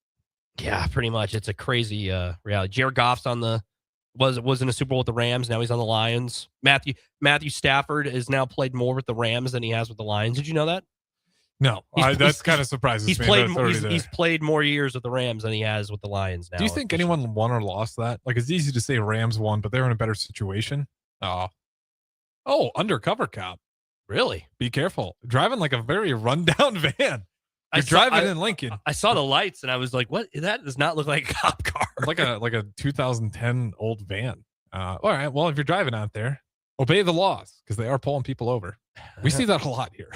Yeah, pretty much. It's a crazy reality. Jared Goff's on the was in a Super Bowl with the Rams. Now he's on the Lions. Matthew Stafford has now played more with the Rams than he has with the Lions. Did you know that? No, that's kind of surprises me. He's played more years with the Rams than he has with the Lions now. Do you think anyone won or lost that? Like, it's easy to say Rams won, but they're in a better situation. Oh, undercover cop. Really? Be careful. Driving like a very rundown van. You're driving in Lincoln. I saw the lights and I was like, "What? That does not look like a cop car." like a 2010 old van. All right. Well, if you're driving out there, obey the laws because they are pulling people over. We see that a lot here.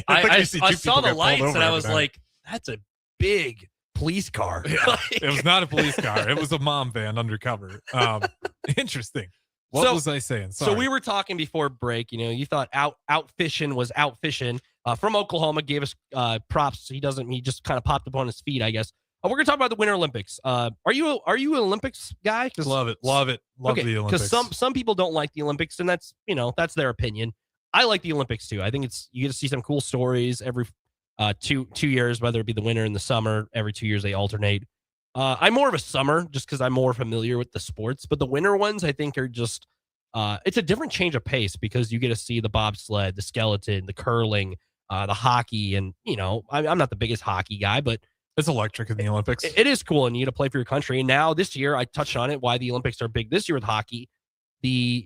I saw the lights and I was like, "That's a big police car." Yeah, it was not a police car. It was a mom van undercover. Interesting. What was I saying? Sorry. So we were talking before break. You know, you thought out fishing was out fishing. From Oklahoma, gave us props. He just kind of popped up on his feet, I guess. We're gonna talk about the Winter Olympics. Are you an Olympics guy? Love it. Love the Olympics. Because some people don't like the Olympics, and that's their opinion. I like the Olympics too. I think you get to see some cool stories every 2 years, whether it be the winter and the summer. Every 2 years they alternate. I'm more of a summer just because I'm more familiar with the sports, but the winter ones I think are just it's a different change of pace because you get to see the bobsled, the skeleton, the curling, the hockey, and I'm not the biggest hockey guy, but it's electric in the Olympics. It is cool, and you get to play for your country. And now this year, I touched on it why the Olympics are big this year with hockey. The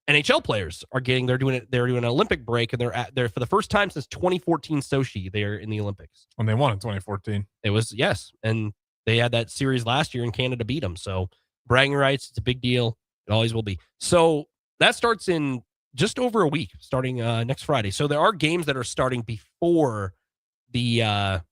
NHL players are they're doing an Olympic break, and they're for the first time since 2014 Sochi. They're in the Olympics. When they won in 2014, it was and they had that series last year, and Canada beat them. So bragging rights, it's a big deal. It always will be. So that starts in just over a week, starting next Friday. So there are games that are starting before the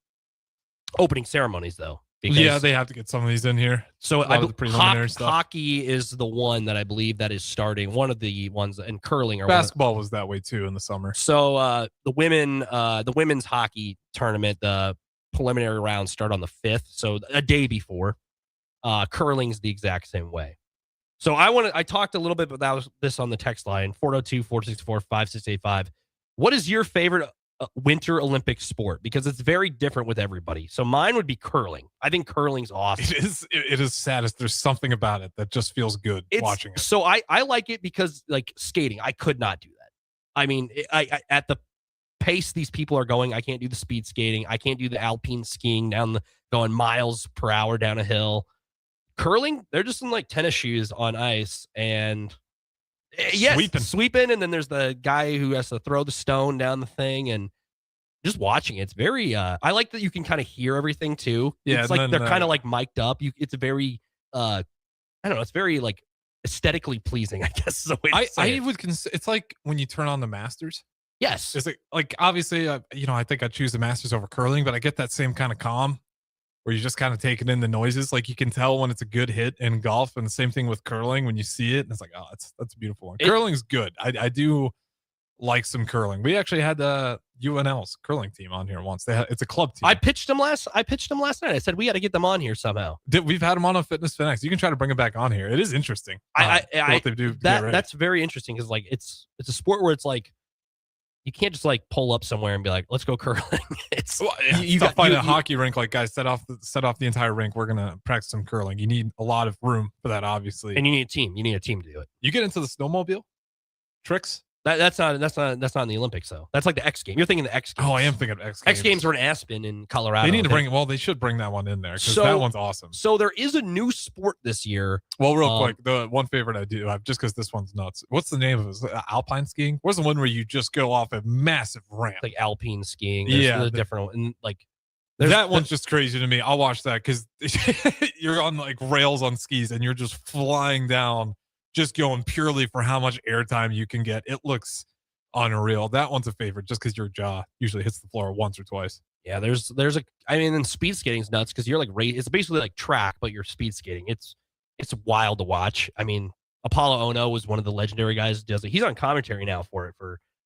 opening ceremonies, though. Yeah, they have to get some of these in here. So preliminary stuff. Hockey is the one that I believe that is starting. One of the ones, and curling or basketball was that way too in the summer. So the women's hockey tournament, the preliminary rounds start on the 5th, so a day before. Curling's the exact same way. So I talked a little bit about this on the text line, 402-464-5685. What is your favorite Winter Olympic sport? Because it's very different with everybody. So mine would be curling. I think curling's awesome. It is saddest. There's something about it that just feels good watching it. So I like it because like skating, I could not do that. I mean, I at the pace these people are going, I can't do the speed skating. I can't do the alpine skiing going miles per hour down a hill. Curling, they're just in like tennis shoes on ice and sweeping, and then there's the guy who has to throw the stone down the thing, and just watching it's very I like that you can kind of hear everything too. Yeah, it's like they're kind of like mic'd up. It's a very I don't know, it's very like aesthetically pleasing, I guess is the way to say it. I would consider it's like when you turn on the Masters. Yes. It's like obviously, I think I choose the Masters over curling, but I get that same kind of calm where you just kind of taking in the noises. Like you can tell when it's a good hit in golf, and the same thing with curling when you see it. And it's like, oh, that's a beautiful one. Curling's good. I do like some curling. We actually had the UNL's curling team on here once. It's a club team. I pitched them last night. I said we got to get them on here somehow. We've had them on Fitness Finex. You can try to bring them back on here. It is interesting. What they do. That's very interesting because like it's a sport where it's like you can't just like pull up somewhere and be like, let's go curling. You got to find a hockey rink. Like, guys, set off the entire rink. We're gonna practice some curling. You need a lot of room for that, obviously, and you need a team. You need a team to do it. You get into the snowmobile tricks. That's not in the Olympics though. That's like the X Games. You're thinking the X Games. Oh, I am thinking of X Games. X Games were in Aspen in Colorado. They need to bring. Well, they should bring that one in there because that one's awesome. So there is a new sport this year. Well, real quick, the one favorite I do have, just because this one's nuts. What's the name of it? Alpine skiing? Where's the one where you just go off a massive ramp? Like alpine skiing. There's the different one. And like that one's just crazy to me. I'll watch that because you're on like rails on skis and you're just flying down, just going purely for how much airtime you can get. It looks unreal. That one's a favorite just because your jaw usually hits the floor once or twice. Yeah, and speed skating's nuts because you're like it's basically like track, but you're speed skating. It's wild to watch. I mean, Apollo Ono was one of the legendary guys who does it. He's on commentary now for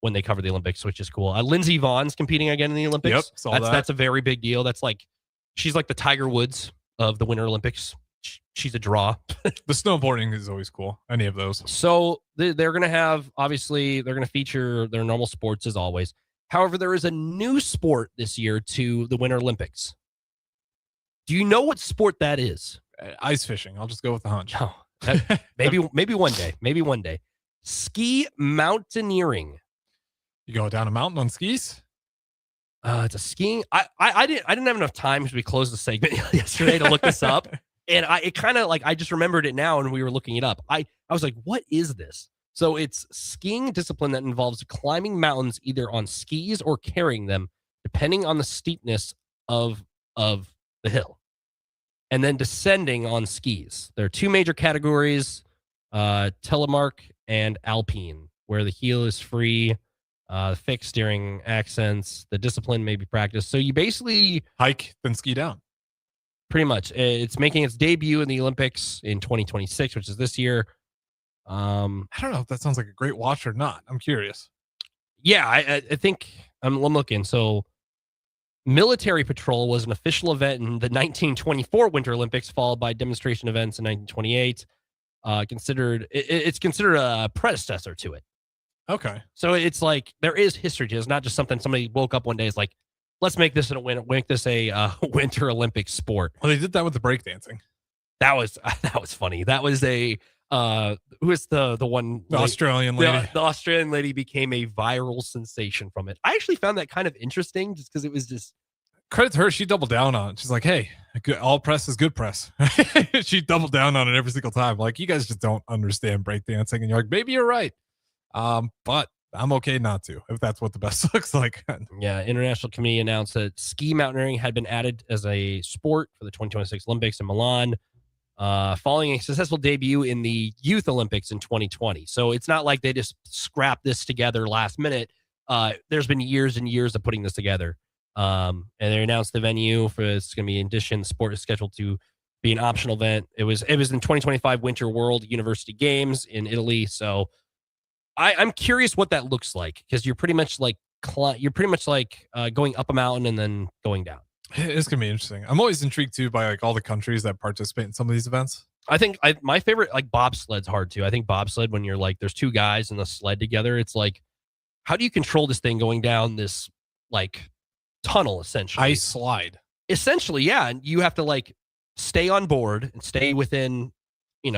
when they cover the Olympics, which is cool. Lindsey Vaughn's competing again in the Olympics. Yep, that's a very big deal. That's like she's like the Tiger Woods of the Winter Olympics. She's a draw. The snowboarding is always cool. Any of those. So they're going to have, obviously, they're going to feature their normal sports as always. However, there is a new sport this year to the Winter Olympics. Do you know what sport that is? Ice fishing. I'll just go with the hunch. Oh, maybe one day. Maybe one day. Ski mountaineering. You go down a mountain on skis? It's a skiing. I didn't have enough time because we closed the segment yesterday to look this up. And I just remembered it now and we were looking it up. I was like, what is this? So it's skiing discipline that involves climbing mountains either on skis or carrying them, depending on the steepness of the hill. And then descending on skis. There are two major categories, telemark and alpine, where the heel is free, fixed during accents. The discipline may be practiced. So you basically hike, then ski down. Pretty much. It's making its debut in the Olympics in 2026, which is this year. I don't know if that sounds like a great watch or not. I'm curious. Yeah, I think I'm looking. So military patrol was an official event in the 1924 Winter Olympics, followed by demonstration events in 1928. It's considered a predecessor to it. Okay. So it's like there is history to it. It's not just something somebody woke up one day is like, let's make this a Winter Olympic sport. Well, they did that with the breakdancing. That was funny. That was who is the one Australian lady? The Australian lady became a viral sensation from it. I actually found that kind of interesting just because it was just credit to her. She doubled down on it. She's like, hey, all press is good press. She doubled down on it every single time. Like, you guys just don't understand breakdancing. And you're like, maybe you're right. But I'm okay not to, if that's what the best looks like. Yeah, International Committee announced that ski mountaineering had been added as a sport for the 2026 Olympics in Milan, following a successful debut in the Youth Olympics in 2020. So it's not like they just scrapped this together last minute. There's been years and years of putting this together. And they announced the venue for it's going to be in addition. The sport is scheduled to be an optional event. It was in 2025 Winter World University Games in Italy. So I'm curious what that looks like because you're pretty much like going up a mountain and then going down. It's gonna be interesting. I'm always intrigued too by like all the countries that participate in some of these events. I think my favorite, like bobsled's hard too. I think bobsled, when you're like there's two guys in a sled together, it's like how do you control this thing going down this like tunnel essentially? Ice slide. Essentially, yeah, and you have to like stay on board and stay within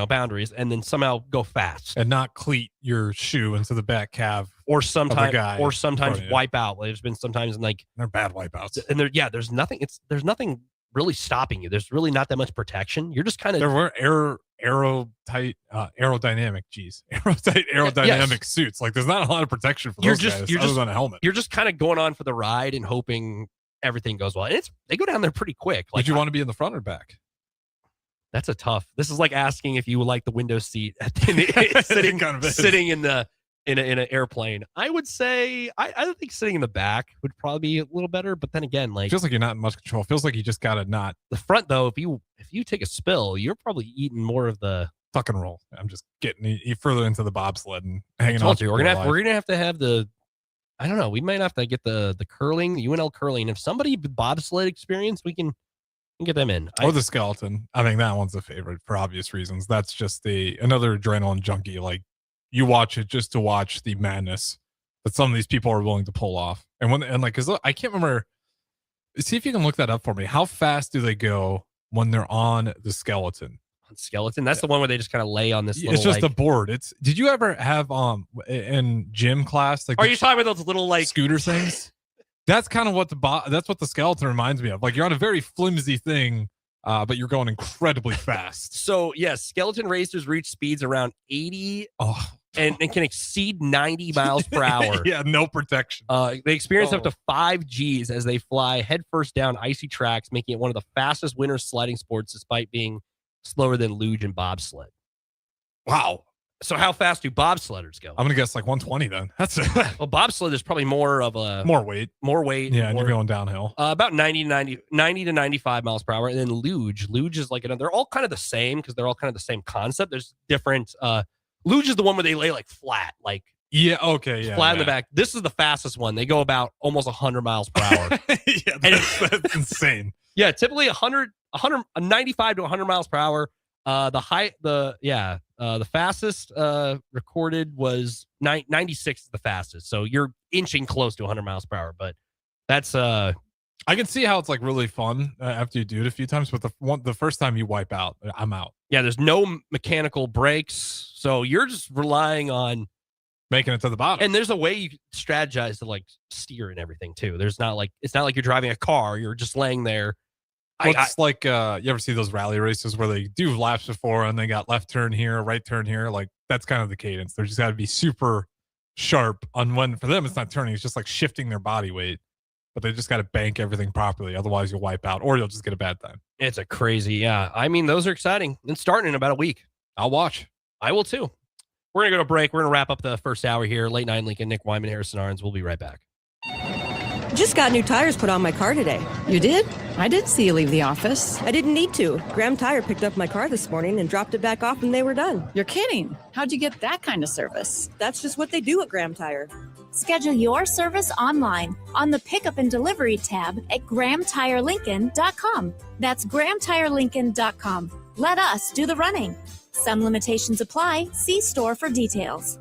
boundaries and then somehow go fast and not cleat your shoe into the back calf or sometimes wipe out. There's been sometimes like they're bad wipeouts and there's nothing really stopping you. There's really not that much protection. You're just kind of there were aerodynamic suits. Like there's not a lot of protection for those guys other than a helmet. You're just kind of going on for the ride and hoping everything goes well. And they go down there pretty quick. Like, would you want to be in the front or back? That's a tough. This is like asking if you would like the window seat sitting in in an airplane. I would say I think sitting in the back would probably be a little better. But then again, like feels like you're not in much control. Feels like you just gotta not. The front though, if you take a spill, you're probably eating more of the fucking roll. I'm just getting you further into the bobsled and hanging I on. told you, we're gonna have to have the. I don't know. We might have to get the curling, UNL curling. If somebody bobsled experience, we can get them in. Or the skeleton. I think that one's a favorite for obvious reasons. That's just another adrenaline junkie. Like you watch it just to watch the madness that some of these people are willing to pull off. Because I can't remember. See if you can look that up for me. How fast do they go when they're on the skeleton? Skeleton, that's the one where they just kind of lay on this little, it's just a board. Did you ever have in gym class, like, are you talking about those little like scooter things? That's kind of what the skeleton reminds me of. Like you're on a very flimsy thing, but you're going incredibly fast. So yes, skeleton racers reach speeds around 80 and can exceed 90 miles per hour. Yeah, no protection. They experience up to 5 Gs as they fly headfirst down icy tracks, making it one of the fastest winter sledding sports despite being slower than luge and bobsled. Wow. So how fast do bobsledders go? I'm gonna guess like 120 then. That's it. Well, bobsled is probably more of a more weight. Yeah, and you're going downhill. About 90 to 95 miles per hour. And then luge is like they're all kind of the same because they're all kind of the same concept. There's different luge is the one where they lay like flat, like flat in the back. This is the fastest one. They go about almost 100 miles per hour. Yeah, that's insane. Yeah, typically 95 to 100 miles per hour. The fastest recorded was 96 is the fastest. So you're inching close to 100 miles per hour, but that's I can see how it's like really fun after you do it a few times, but the first time you wipe out, I'm out. Yeah, there's no mechanical brakes, so you're just relying on making it to the bottom. And there's a way you strategize to like steer and everything too. It's not like you're driving a car. You're just laying there. Well, it's like you ever see those rally races where they do laps before and they got left turn here, right turn here. Like that's kind of the cadence. They're just got to be super sharp on when for them it's not turning. It's just like shifting their body weight, but they just got to bank everything properly. Otherwise, you'll wipe out or you'll just get a bad time. It's a crazy, yeah. I mean, those are exciting. It's starting in about a week. I'll watch. I will too. We're gonna go to break. We're gonna wrap up the first hour here. Late Night Lincoln, Nick Whyman, Harrison Arns. We'll be right back. Just got new tires put on my car today. You did? I didn't see you leave the office. I didn't need to. Graham Tire picked up my car this morning and dropped it back off and they were done. You're kidding. How'd you get that kind of service? That's just what they do at Graham Tire. Schedule your service online on the Pickup and Delivery tab at GrahamTireLincoln.com. That's GrahamTireLincoln.com. Let us do the running. Some limitations apply. See store for details.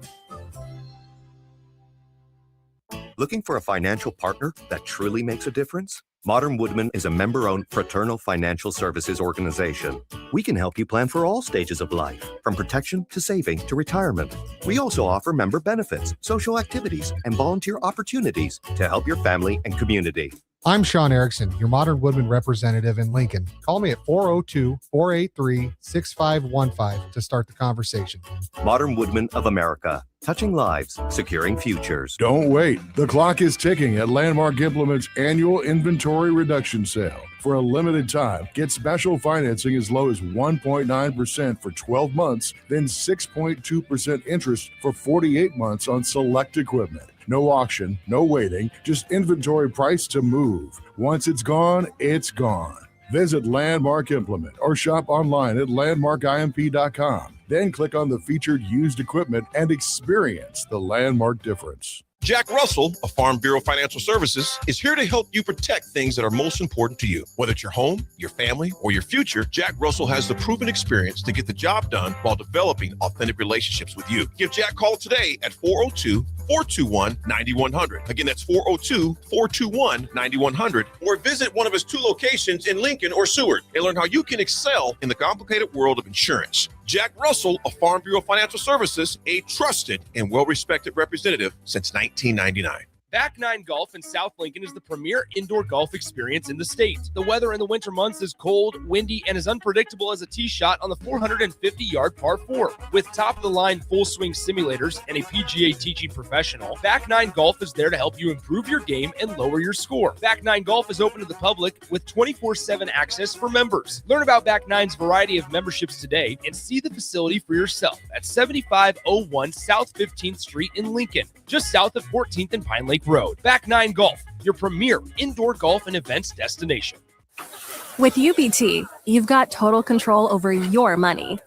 Looking for a financial partner that truly makes a difference? Modern Woodman is a member-owned fraternal financial services organization. We can help you plan for all stages of life, from protection to saving to retirement. We also offer member benefits, social activities, and volunteer opportunities to help your family and community. I'm Sean Erickson, your Modern Woodman representative in Lincoln. Call me at 402-483-6515 to start the conversation. Modern Woodman of America, touching lives, securing futures. Don't wait. The clock is ticking at Landmark Implement's annual inventory reduction sale. For a limited time, get special financing as low as 1.9% for 12 months, then 6.2% interest for 48 months on select equipment. No auction, no waiting, just inventory price to move. Once it's gone, it's gone. Visit Landmark Implement or shop online at landmarkimp.com. Then click on the featured used equipment and experience the Landmark difference. Jack Russell of Farm Bureau Financial Services is here to help you protect things that are most important to you. Whether it's your home, your family, or your future, Jack Russell has the proven experience to get the job done while developing authentic relationships with you. Give Jack a call today at 402-421-9100. Again, that's 402-421-9100. Or visit one of his 2 locations in Lincoln or Seward and learn how you can excel in the complicated world of insurance. Jack Russell of Farm Bureau Financial Services, a trusted and well-respected representative since 1999. Back Nine Golf in South Lincoln is the premier indoor golf experience in the state. The weather in the winter months is cold, windy, and as unpredictable as a tee shot on the 450-yard par 4. With top-of-the-line full-swing simulators and a PGA TG professional, Back Nine Golf is there to help you improve your game and lower your score. Back Nine Golf is open to the public with 24/7 access for members. Learn about Back Nine's variety of memberships today and see the facility for yourself at 7501 South 15th Street in Lincoln, just south of 14th and Pine Lake Road. Back Nine Golf, your premier indoor golf and events destination. With UBT, you've got total control over your money.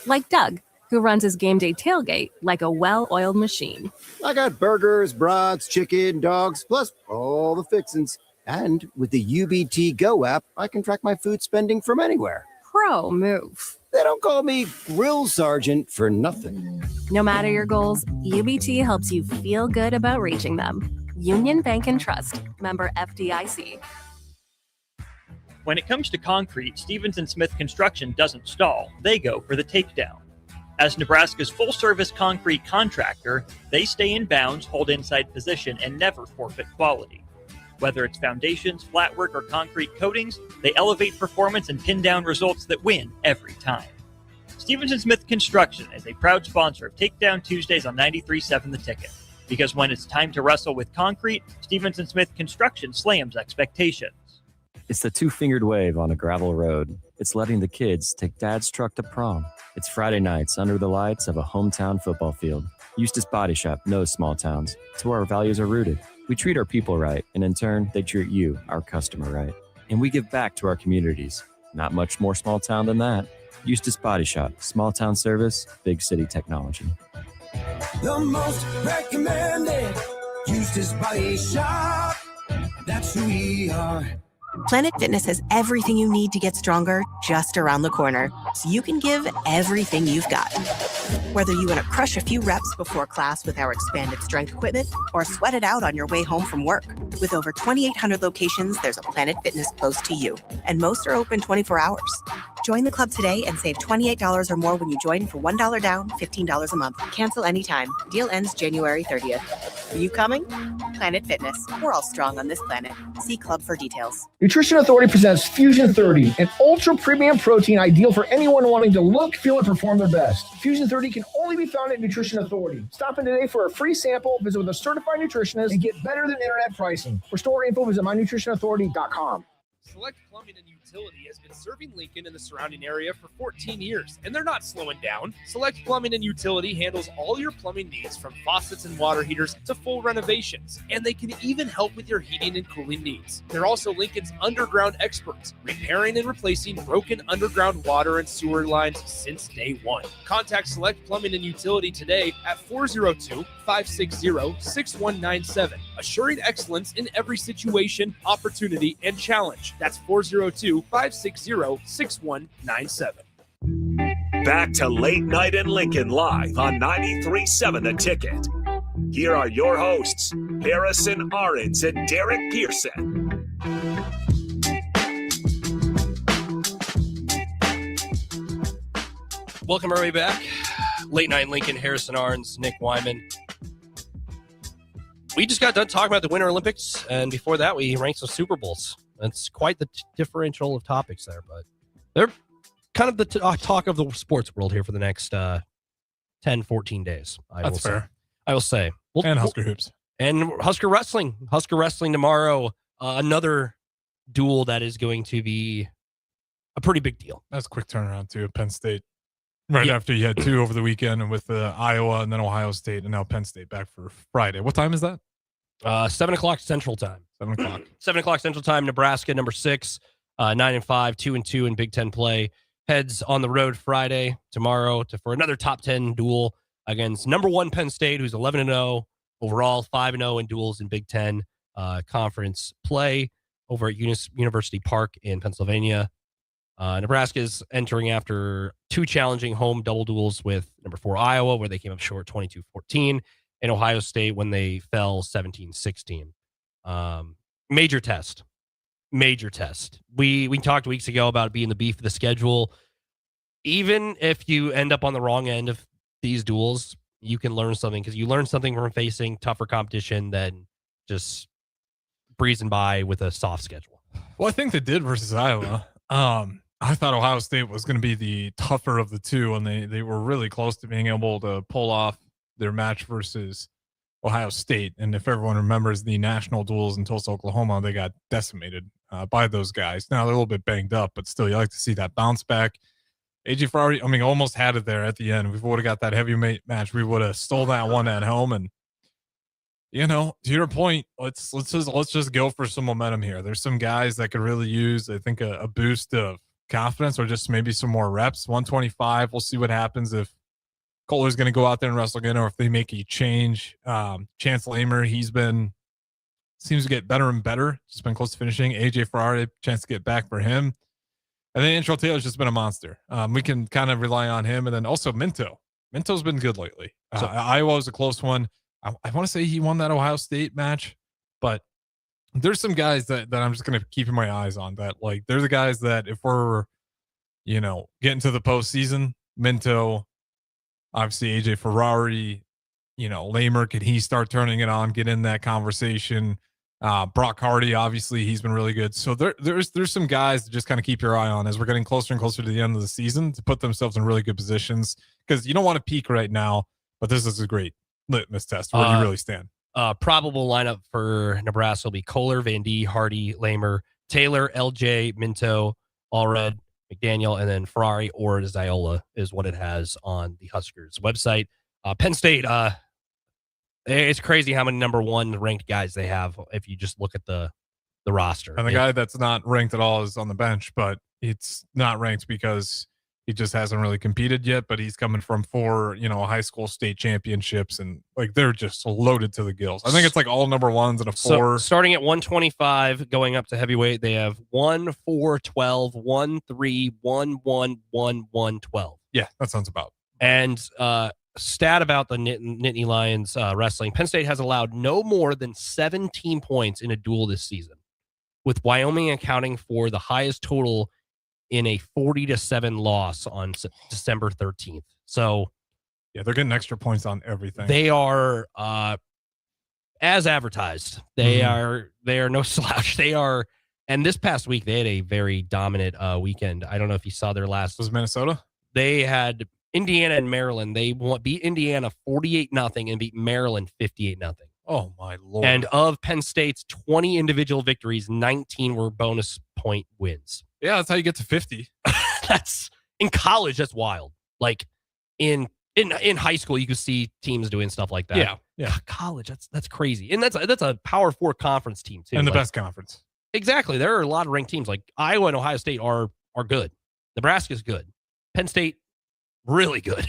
Like Doug, who runs his game day tailgate like a well-oiled machine. I got burgers, brats, chicken, dogs, plus all the fixins. And with the UBT Go app, I can track my food spending from anywhere. Pro move. They don't call me Grill Sergeant for nothing. No matter your goals, UBT helps you feel good about reaching them. Union Bank and Trust, member FDIC. When it comes to concrete, Stevens & Smith Construction doesn't stall. They go for the takedown. As Nebraska's full-service concrete contractor, they stay in bounds, hold inside position, and never forfeit quality. Whether it's foundations, flatwork, or concrete coatings, they elevate performance and pin down results that win every time. Stevens & Smith Construction is a proud sponsor of Takedown Tuesdays on 93.7 The Ticket. Because when it's time to wrestle with concrete, Stevens & Smith Construction slams expectations. It's the two-fingered wave on a gravel road. It's letting the kids take dad's truck to prom. It's Friday nights under the lights of a hometown football field. Eustace Body Shop knows small towns. It's where our values are rooted. We treat our people right, and in turn, they treat you, our customer, right. And we give back to our communities. Not much more small town than that. Eustace Body Shop, small town service, big city technology. The most recommended Eustace Body Shop. That's who we are. Planet Fitness has everything you need to get stronger just around the corner, so you can give everything you've got. Whether you want to crush a few reps before class with our expanded strength equipment or sweat it out on your way home from work. With over 2,800 locations, there's a Planet Fitness close to you, and most are open 24 hours. Join the club today and save $28 or more when you join for $1 down, $15 a month. Cancel anytime. Deal ends January 30th. Are you coming? Planet Fitness. We're all strong on this planet. See club for details. Nutrition Authority presents Fusion 30, an ultra premium protein ideal for anyone wanting to look, feel, and perform their best. Fusion 30 can only be found at Nutrition Authority. Stop in today for a free sample, visit with a certified nutritionist, and get better than internet pricing. For store info, visit mynutritionauthority.com. Select Plumbing and Utility has been serving Lincoln and the surrounding area for 14 years, and they're not slowing down. Select Plumbing and Utility handles all your plumbing needs, from faucets and water heaters to full renovations, and they can even help with your heating and cooling needs. They're also Lincoln's underground experts, repairing and replacing broken underground water and sewer lines since day one. Contact Select Plumbing and Utility today at 402-560-6197, assuring excellence in every situation, opportunity, and challenge. That's 402-560-6197. Back to Late Night in Lincoln live on 93.7 The Ticket. Here are your hosts, Harrison Arons and Derek Pearson. Welcome everybody back. Late Night in Lincoln, Harrison Arns, Nick Whyman. We just got done talking about the Winter Olympics, and before that we ranked some Super Bowls. It's quite the differential of topics there, but they're kind of the talk of the sports world here for the next 10, 14 days. That's fair. I will say. And Husker hoops. And Husker wrestling. Husker wrestling tomorrow. Another duel that is going to be a pretty big deal. That's a quick turnaround, too. Penn State. Right after you had two over the weekend, and with Iowa and then Ohio State, and now Penn State back for Friday. What time is that? 7 o'clock Central Time. 7 o'clock. 7 o'clock Central Time.5, 9-5, 2-2 in Big Ten play. Heads on the road Friday tomorrow for another top 10 duel against number 1 Penn State, who's 11-0 overall, 5-0 in duels in Big Ten conference play over at University Park in Pennsylvania. Nebraska is entering after 2 challenging home double duels with number 4 Iowa, where they came up short 22-14, and Ohio State when they fell 17-16. Major test. We talked weeks ago about it being the beef of the schedule. Even if you end up on the wrong end of these duels, you can learn something, because you learn something from facing tougher competition than just breezing by with a soft schedule. Well, I think they did versus Iowa. I thought Ohio State was going to be the tougher of the two, and they were really close to being able to pull off their match versus Ohio State. And if everyone remembers the national duels in Tulsa, Oklahoma, they got decimated by those guys. Now they're a little bit banged up, but still, you like to see that bounce back. AJ Ferrari, I mean, almost had it there at the end. If we would have got that heavyweight match, we would have stole that one at home. And to your point, let's just go for some momentum here. There's some guys that could really use, I think, a boost of confidence or just maybe some more reps. 125. We'll see what happens if Kohler's going to go out there and wrestle again, or if they make a change. Chance Lamer, seems to get better and better. Just been close to finishing. AJ Ferrari, chance to get back for him. And then Antrell Taylor's just been a monster. We can kind of rely on him. And then also Minto. Minto's been good lately. Iowa was a close one. I want to say he won that Ohio State match, but there's some guys that I'm just going to keep my eyes on that. Like, they're the guys that if we're, getting to the postseason, Minto, obviously AJ Ferrari, Lamer, can he start turning it on, get in that conversation? Brock Hardy, obviously, he's been really good. So there's some guys to just kind of keep your eye on as we're getting closer and closer to the end of the season to put themselves in really good positions, because you don't want to peak right now, but this is a great litmus test where you really stand. Probable lineup for Nebraska will be Kohler, Van D, Hardy, Lamer, Taylor, LJ, Minto, Allred, McDaniel, and then Ferrari or Ziola is what it has on the Huskers website. Penn State, it's crazy how many number one ranked guys they have if you just look at the roster. And the guy that's not ranked at all is on the bench, but it's not ranked because he just hasn't really competed yet, but he's coming from 4, high school state championships, and like they're just loaded to the gills. I think it's like all number ones and a 4. So starting at 125, going up to heavyweight, they have 1, 4, 12, 1, 3, 1, 1, 1, 1, 12. Yeah, that sounds about. And stat about the Nittany Lions wrestling: Penn State has allowed no more than 17 points in a duel this season, with Wyoming accounting for the highest total in a 40-7 loss on December 13th. So yeah, they're getting extra points on everything. They are as advertised. They are no slouch. They are, and this past week they had a very dominant weekend. I don't know if you saw their last. Was Minnesota? They had Indiana and Maryland. They beat Indiana 48-0 and beat Maryland 58-0. Oh my Lord. And of Penn State's 20 individual victories, 19 were bonus point wins. Yeah, that's how you get to 50. That's in college. That's wild. Like in high school, you could see teams doing stuff like that. Yeah. College, that's crazy. And that's a Power 4 conference team too. And the best conference. Exactly. There are a lot of ranked teams. Like Iowa and Ohio State are good. Nebraska's good. Penn State, really good.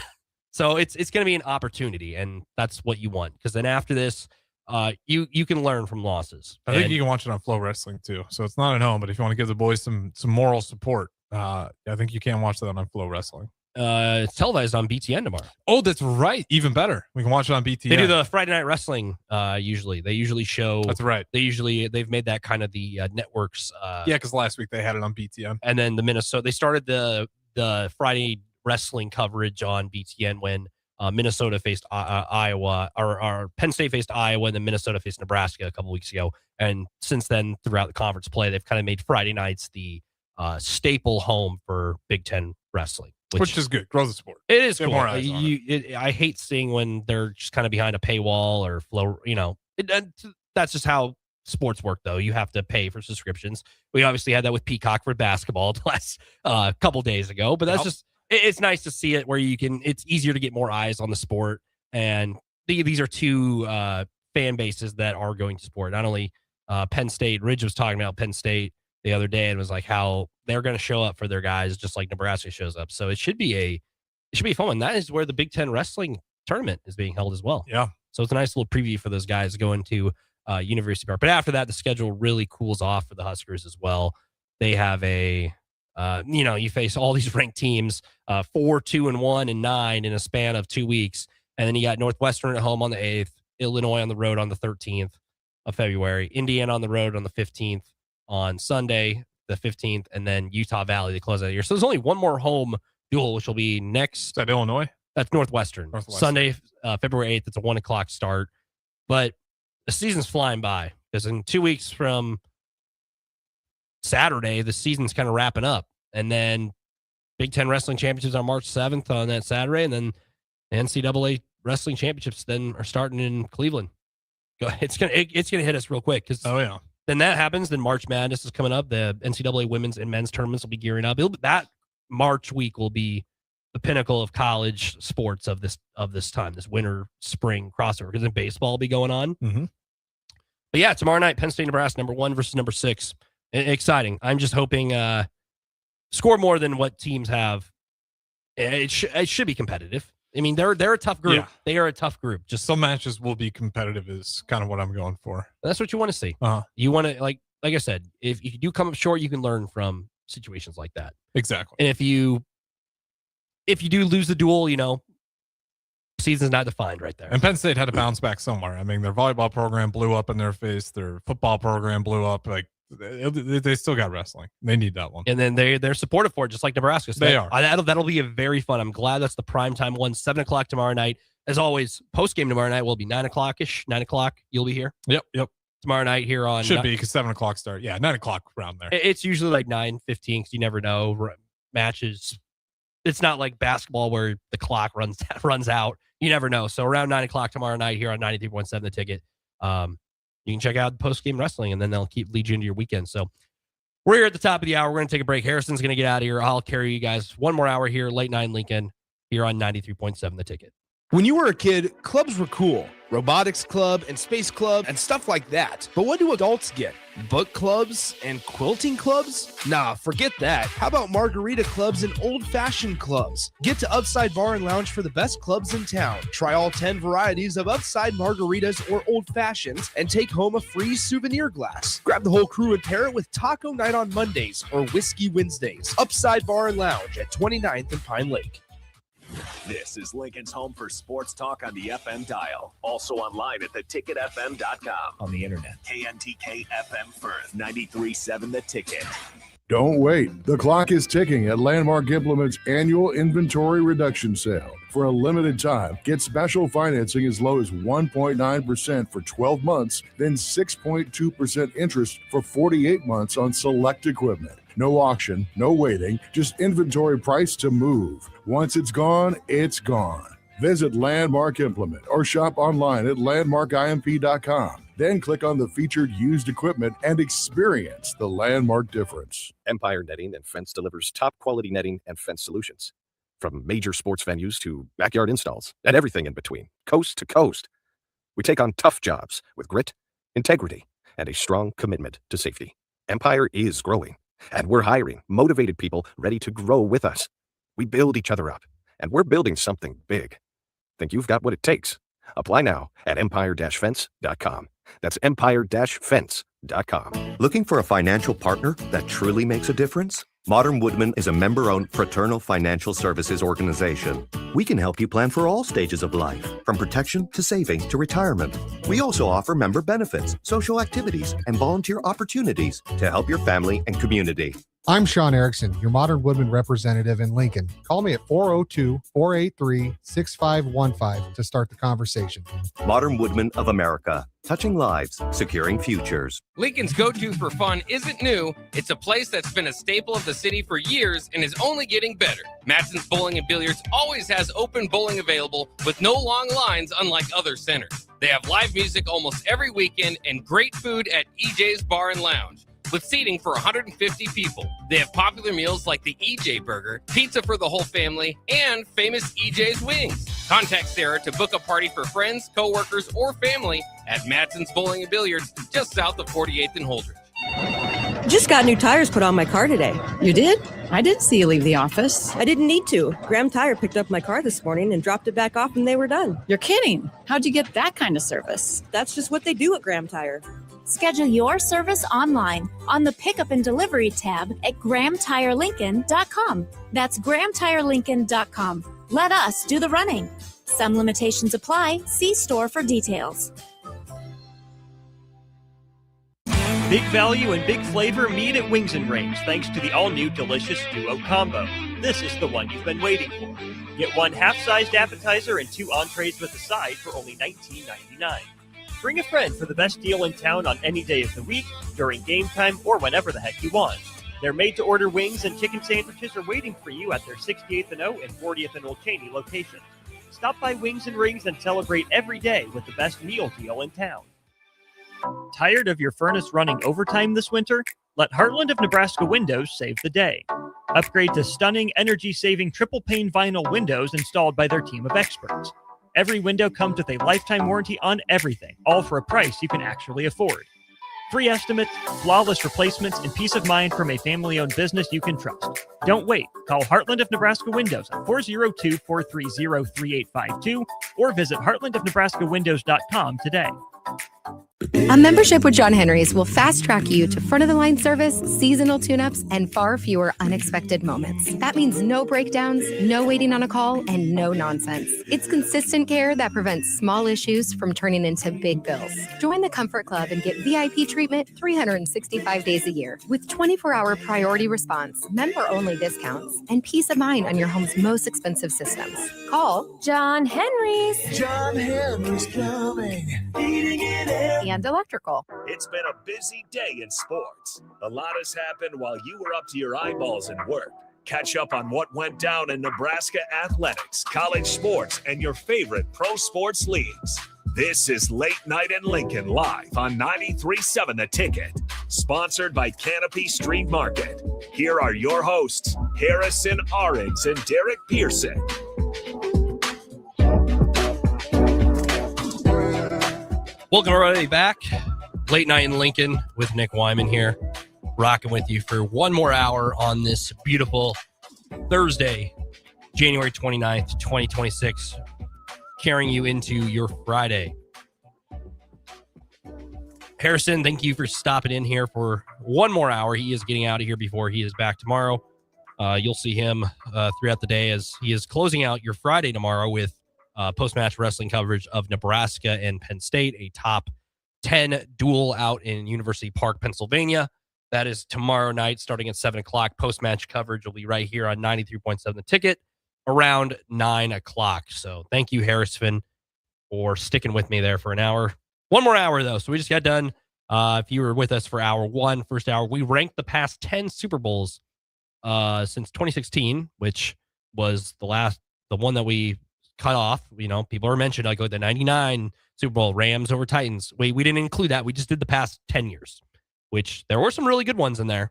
So it's going to be an opportunity, and that's what you want. Because then after this, you can learn from losses. I think you can watch it on Flow Wrestling too. So it's not at home, but if you want to give the boys some moral support, I think you can watch that on Flow Wrestling. It's televised on BTN tomorrow. Oh, that's right. Even better. We can watch it on BTN. They do the Friday Night Wrestling. Usually, they usually show. That's right. They've made that kind of the networks. Yeah, because last week they had it on BTN, and then the Minnesota. They started the Friday wrestling coverage on BTN when Minnesota faced Iowa, or Penn State faced Iowa, and then Minnesota faced Nebraska a couple weeks ago. And since then, throughout the conference play, they've kind of made Friday nights the staple home for Big Ten wrestling, which is good. Grows the sport. It is cool. More eyes on it. I hate seeing when they're just kind of behind a paywall or flow. That's just how sports work, though. You have to pay for subscriptions. We obviously had that with Peacock for basketball the last couple days ago, but that's just. It's nice to see it where it's easier to get more eyes on the sport. And these are two fan bases that are going to sport. Not only Penn State, Ridge was talking about Penn State the other day and was like how they're going to show up for their guys just like Nebraska shows up. So it should be a fun one. That is where the Big Ten wrestling tournament is being held as well. Yeah. So it's a nice little preview for those guys going to University Park. But after that, the schedule really cools off for the Huskers as well. They have you face all these ranked teams, 4, 2, and 1, and 9 in a span of 2 weeks. And then you got Northwestern at home on the 8th, Illinois on the road on the 13th of February, Indiana on the road on the 15th, on Sunday, the 15th, and then Utah Valley to close out the year. So there's only one more home duel, which will be next. Is that Illinois? That's Northwestern. Sunday, February 8th. It's a 1:00 start. But the season's flying by because in 2 weeks from Saturday, the season's kind of wrapping up. And then Big Ten Wrestling Championships on March 7th on that Saturday. And then the NCAA Wrestling Championships then are starting in Cleveland. It's gonna hit us real quick because then that happens. Then March Madness is coming up. The NCAA women's and men's tournaments will be gearing up. That March week will be the pinnacle of college sports of this time, this winter spring crossover, because then baseball will be going on. Mm-hmm. But yeah, tomorrow night, Penn State, Nebraska, number 1 versus number 6. Exciting. I'm just hoping score more than what teams have. It should be competitive. I mean, they're a tough group. Yeah. They are a tough group. Just some matches will be competitive is kind of what I'm going for. That's what you want to see. Uh-huh. You want to, like I said, if you do come up short, you can learn from situations like that. Exactly. And if you do lose the duel, season's not defined right there. And Penn State had to bounce back somewhere. I mean, their volleyball program blew up in their face. Their football program blew up. Like, they still got wrestling. They need that one. And then they're supportive for it, just like Nebraska. So they are. That'll be a very fun. I'm glad that's the primetime one, 7 o'clock tomorrow night. As always, post game tomorrow night will be 9 o'clock-ish. 9 o'clock, you'll be here. Yep. Tomorrow night here on should be because 7 o'clock start. Yeah, 9 o'clock around there. It's usually like 9:15 because you never know matches. It's not like basketball where the clock runs out. You never know. So around 9 o'clock tomorrow night here on 93.7 The Ticket. You can check out post-game wrestling, and then they'll lead you into your weekend. So we're here at the top of the hour. We're going to take a break. Harrison's going to get out of here. I'll carry you guys one more hour here, late 9 Lincoln, here on 93.7 The Ticket. When you were a kid, clubs were cool. Robotics club and space club and stuff like that. But what do adults get? Book clubs and quilting clubs? Nah, forget that. How about margarita clubs and old-fashioned clubs? Get to Upside Bar and Lounge for the best clubs in town. Try all 10 varieties of Upside margaritas or old fashions and take home a free souvenir glass. Grab the whole crew and pair it with Taco Night on Mondays or Whiskey Wednesdays. Upside Bar and Lounge at 29th and Pine Lake. This is Lincoln's home for sports talk on the FM dial. Also online at theticketfm.com. On the internet. KNTK FM Firth, 93.7 The Ticket. Don't wait. The clock is ticking at Landmark Implement's annual inventory reduction sale. For a limited time, get special financing as low as 1.9% for 12 months, then 6.2% interest for 48 months on select equipment. No auction, no waiting, just inventory price to move. Once it's gone, it's gone. Visit Landmark Implement or shop online at landmarkimp.com. Then click on the featured used equipment and experience the Landmark difference. Empire Netting and Fence delivers top quality netting and fence solutions. From major sports venues to backyard installs and everything in between, coast to coast. We take on tough jobs with grit, integrity, and a strong commitment to safety. Empire is growing, and we're hiring motivated people ready to grow with us. We build each other up, and we're building something big. Think you've got what it takes? Apply now at empire-fence.com. That's empire-fence.com. Looking for a financial partner that truly makes a difference? Modern Woodman is a member-owned fraternal financial services organization. We can help you plan for all stages of life, from protection to saving to retirement. We also offer member benefits, social activities, and volunteer opportunities to help your family and community. I'm Sean Erickson, your Modern Woodman representative in Lincoln. Call me at 402-483-6515 to start the conversation. Modern Woodman of America, touching lives, securing futures. Lincoln's go-to for fun isn't new. It's a place that's been a staple of the city for years and is only getting better. Matson's Bowling and Billiards always has open bowling available with no long lines, unlike other centers. They have live music almost every weekend and great food at EJ's Bar and Lounge, with seating for 150 people. They have popular meals like the EJ Burger, pizza for the whole family, and famous EJ's Wings. Contact Sarah to book a party for friends, coworkers, or family at Matson's Bowling and Billiards, just south of 48th and Holdridge. Just got new tires put on my car today. You did? I didn't see you leave the office. I didn't need to. Graham Tire picked up my car this morning and dropped it back off and they were done. You're kidding. How'd you get that kind of service? That's just what they do at Graham Tire. Schedule your service online on the Pickup and Delivery tab at GrahamTireLincoln.com. That's GrahamTireLincoln.com. Let us do the running. Some limitations apply. See store for details. Big value and big flavor meet at Wings and Rings thanks to the all-new delicious Duo Combo. This is the one you've been waiting for. Get one half-sized appetizer and 2 entrees with a side for only $19.99. Bring a friend for the best deal in town on any day of the week, during game time, or whenever the heck you want. Their made-to-order wings and chicken sandwiches are waiting for you at their 68th and O and 40th and Old Cheney locations. Stop by Wings and Rings and celebrate every day with the best meal deal in town. Tired of your furnace running overtime this winter? Let Heartland of Nebraska Windows save the day. Upgrade to stunning, energy-saving triple-pane vinyl windows installed by their team of experts. Every window comes with a lifetime warranty on everything, all for a price you can actually afford. Free estimates, flawless replacements, and peace of mind from a family-owned business you can trust. Don't wait. Call Heartland of Nebraska Windows at 402-430-3852 or visit heartlandofnebraskawindows.com today. A membership with John Henry's will fast-track you to front-of-the-line service, seasonal tune-ups, and far fewer unexpected moments. That means no breakdowns, no waiting on a call, and no nonsense. It's consistent care that prevents small issues from turning into big bills. Join the Comfort Club and get VIP treatment 365 days a year with 24-hour priority response, member-only discounts, and peace of mind on your home's most expensive systems. Call John Henry's. John Henry's Plumbing, heating and air. And electrical. It's been a busy day in sports. A lot has happened while you were up to your eyeballs in work. Catch up on what went down in Nebraska athletics, college sports, and your favorite pro sports leagues. This is Late Night in Lincoln live on 93.7 The Ticket. Sponsored by Canopy Street Market. Here are your hosts, Harrison Arends and Derek Pearson. Welcome everybody back. Late Night in Lincoln with Nick Whyman here, rocking with you for one more hour on this beautiful Thursday, January 29th, 2026, carrying you into your Friday. Harrison, thank you for stopping in here for one more hour. He is getting out of here before he is back tomorrow. You'll see him throughout the day as he is closing out your Friday tomorrow with post-match wrestling coverage of Nebraska and Penn State, a top 10 duel out in University Park, Pennsylvania. That is tomorrow night starting at 7 o'clock. Post-match coverage will be right here on 93.7 The Ticket around 9 o'clock. So thank you, Harrison, for sticking with me there for an hour. One more hour, though. So we just got done. If you were with us for hour one, first hour, we ranked the past 10 Super Bowls since 2016, which was the one that we cut off. You know, people are mentioned like the 99 Super Bowl, Rams over Titans. We didn't include that. We just did the past 10 years, which there were some really good ones in there,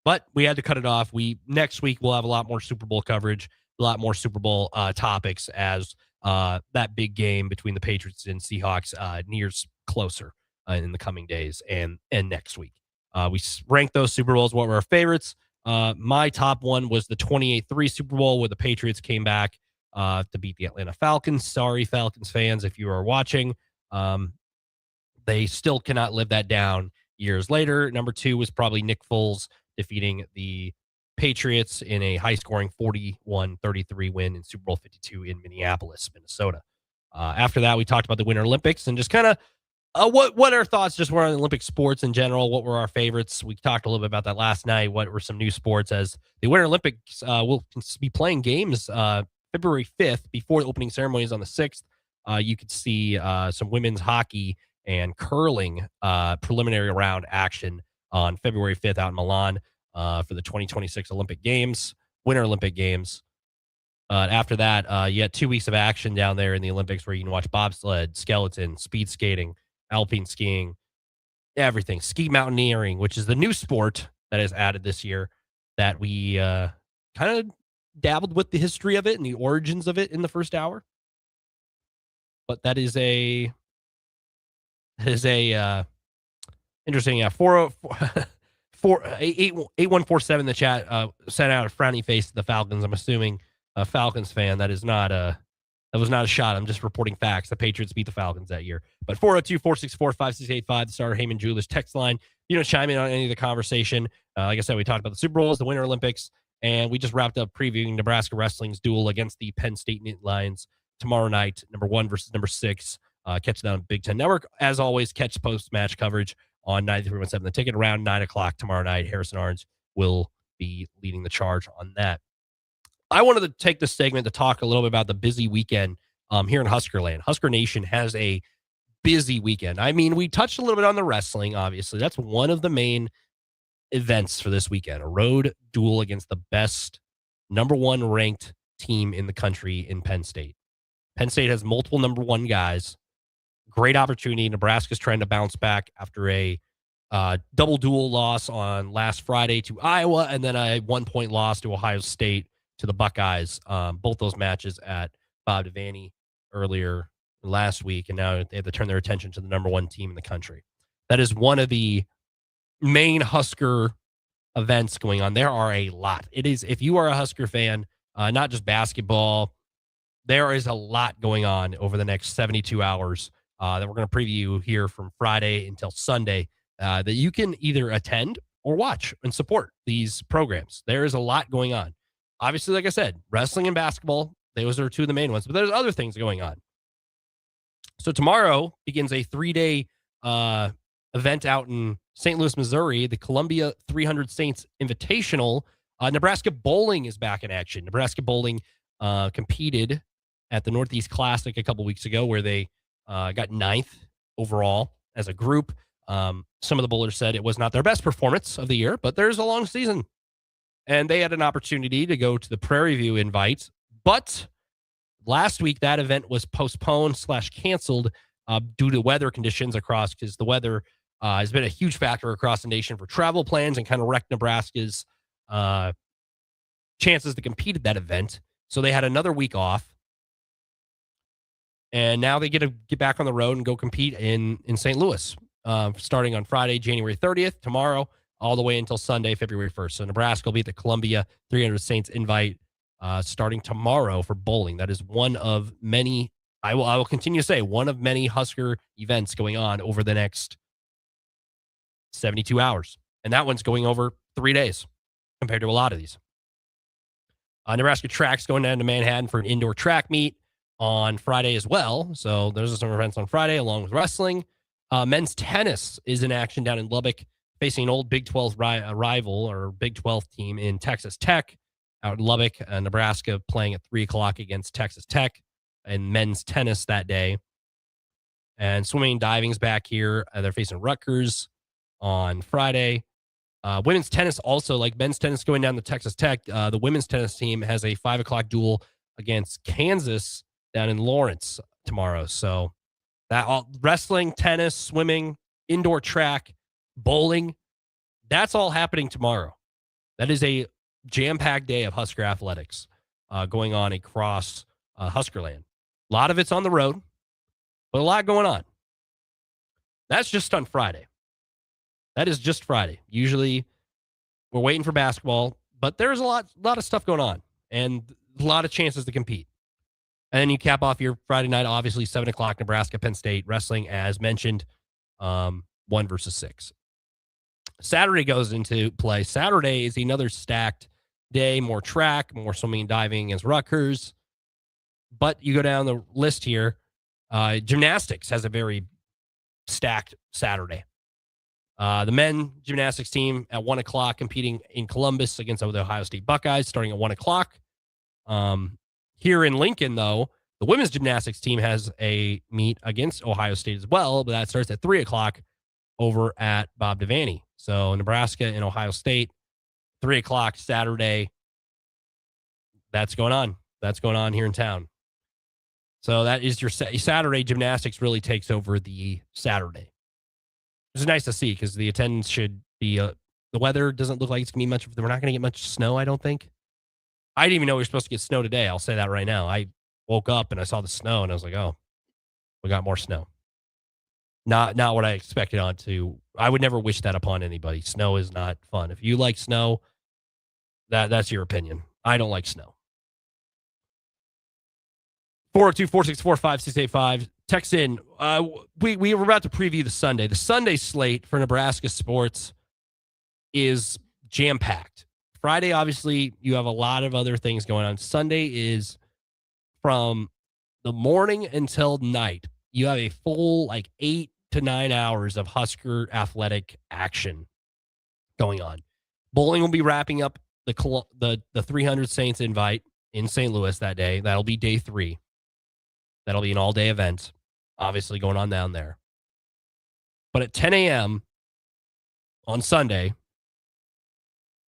but we had to cut it off. Next week we'll have a lot more Super Bowl coverage, a lot more Super Bowl topics as that big game between the Patriots and Seahawks nears closer in the coming days and next week. We ranked those Super Bowls, what were our favorites. My top one was the 28-3 Super Bowl where the Patriots came back to beat the Atlanta Falcons. Sorry, Falcons fans, if you are watching. They still cannot live that down years later. Number two was probably Nick Foles defeating the Patriots in a high-scoring 41-33 win in Super Bowl 52 in Minneapolis, Minnesota. After that, we talked about the Winter Olympics and just kind of what our thoughts just were on Olympic sports in general. What were our favorites? We talked a little bit about that last night. What were some new sports as the Winter Olympics will be playing games February 5th before the opening ceremonies on the 6th. You could see some women's hockey and curling preliminary round action on February 5th out in Milan for the 2026 Olympic Games, Winter Olympic Games. After that, you had 2 weeks of action down there in the Olympics where you can watch bobsled, skeleton, speed skating, alpine skiing, everything. Ski mountaineering, which is the new sport that is added this year that we kind of dabbled with the history of it and the origins of it in the first hour. But that is a interesting. 8147 in the chat sent out a frowny face to the Falcons. I'm assuming a Falcons fan. That was not a shot. I'm just reporting facts. The Patriots beat the Falcons that year. But 402-464-5685, the Starter Heyman Jewelers text line. You know, chime in on any of the conversation. Like I said, we talked about the Super Bowls, the Winter Olympics, and we just wrapped up previewing Nebraska Wrestling's duel against the Penn State Lions tomorrow night, number 1 versus number 6. Catch that on Big Ten Network. As always, catch post-match coverage on 93.7 The Ticket around 9 o'clock tomorrow night. Harrison Arends will be leading the charge on that. I wanted to take this segment to talk a little bit about the busy weekend here in Huskerland. Husker Nation has a busy weekend. I mean, we touched a little bit on the wrestling, obviously. That's one of the main events for this weekend, a road duel against the best number 1 ranked team in the country in Penn State. Penn State has multiple number 1 guys. Great opportunity. Nebraska's trying to bounce back after a double duel loss on last Friday to Iowa, and then a 1-point loss to Ohio State to the Buckeyes. Both those matches at Bob Devaney earlier last week, and now they have to turn their attention to the number 1 team in the country. That is one of the main Husker events going on. There are a lot. It is, if you are a Husker fan, not just basketball, there is a lot going on over the next 72 hours that we're going to preview here from Friday until Sunday that you can either attend or watch and support these programs. There is a lot going on. Obviously, like I said, wrestling and basketball, those are 2 of the main ones, but there's other things going on. So tomorrow begins a 3-day event out in St. Louis, Missouri, the Columbia 300 Saints Invitational. Nebraska bowling is back in action. Nebraska bowling competed at the Northeast Classic a couple weeks ago, where they got 9th overall as a group. Some of the bowlers said it was not their best performance of the year, but there's a long season. And they had an opportunity to go to the Prairie View invite, but last week that event was postponed/canceled due to weather conditions across, because the weather has been a huge factor across the nation for travel plans and kind of wrecked Nebraska's chances to compete at that event. So they had another week off. And now they get to get back on the road and go compete in St. Louis, starting on Friday, January 30th, tomorrow, all the way until Sunday, February 1st. So Nebraska will be at the Columbia 300 Saints invite starting tomorrow for bowling. That is one of many, I will continue to say, one of many Husker events going on over the next 72 hours. And that one's going over 3 days compared to a lot of these. Nebraska track's going down to Manhattan for an indoor track meet on Friday as well. So there's some events on Friday along with wrestling. Men's tennis is in action down in Lubbock, facing an old Big 12 rival or Big 12 team in Texas Tech out in Lubbock. Nebraska playing at 3 o'clock against Texas Tech in men's tennis that day. And swimming and diving's back here. They're facing Rutgers on Friday. Women's tennis also, like men's tennis going down to Texas Tech. The women's tennis team has a 5 o'clock duel against Kansas down in Lawrence tomorrow. So that all wrestling, tennis, swimming, indoor track, bowling, that's all happening tomorrow. That is a jam-packed day of Husker athletics going on across Huskerland. A lot of it's on the road, but a lot going on. That's just on Friday. That is just Friday. Usually we're waiting for basketball, but there's a lot of stuff going on and a lot of chances to compete. And then you cap off your Friday night, obviously 7 o'clock, Nebraska, Penn State, wrestling, as mentioned, 1 versus 6. Saturday goes into play. Saturday is another stacked day, more track, more swimming and diving as Rutgers. But you go down the list here, gymnastics has a very stacked Saturday. The men gymnastics team at 1 o'clock competing in Columbus against the Ohio State Buckeyes starting at 1 o'clock. Here in Lincoln, though, the women's gymnastics team has a meet against Ohio State as well, but that starts at 3 o'clock over at Bob Devaney. So Nebraska and Ohio State, 3 o'clock Saturday. That's going on. That's going on here in town. So that is your Saturday. Gymnastics really takes over the Saturday. It's nice to see because the attendance should be, the weather doesn't look like it's going to be much. We're not going to get much snow, I don't think. I didn't even know we were supposed to get snow today. I'll say that right now. I woke up and I saw the snow and I was like, oh, we got more snow. Not what I expected on to. I would never wish that upon anybody. Snow is not fun. If you like snow, that's your opinion. I don't like snow. 402-464-5685. Text in. We were about to preview the Sunday. The Sunday slate for Nebraska sports is jam-packed. Friday, obviously, you have a lot of other things going on. Sunday is from the morning until night. You have a full 8 to 9 hours of Husker athletic action going on. Bowling will be wrapping up the 300 Saints invite in St. Louis that day. That'll be day 3. That'll be an all-day event. obviously going on down there. But at 10 a.m. on Sunday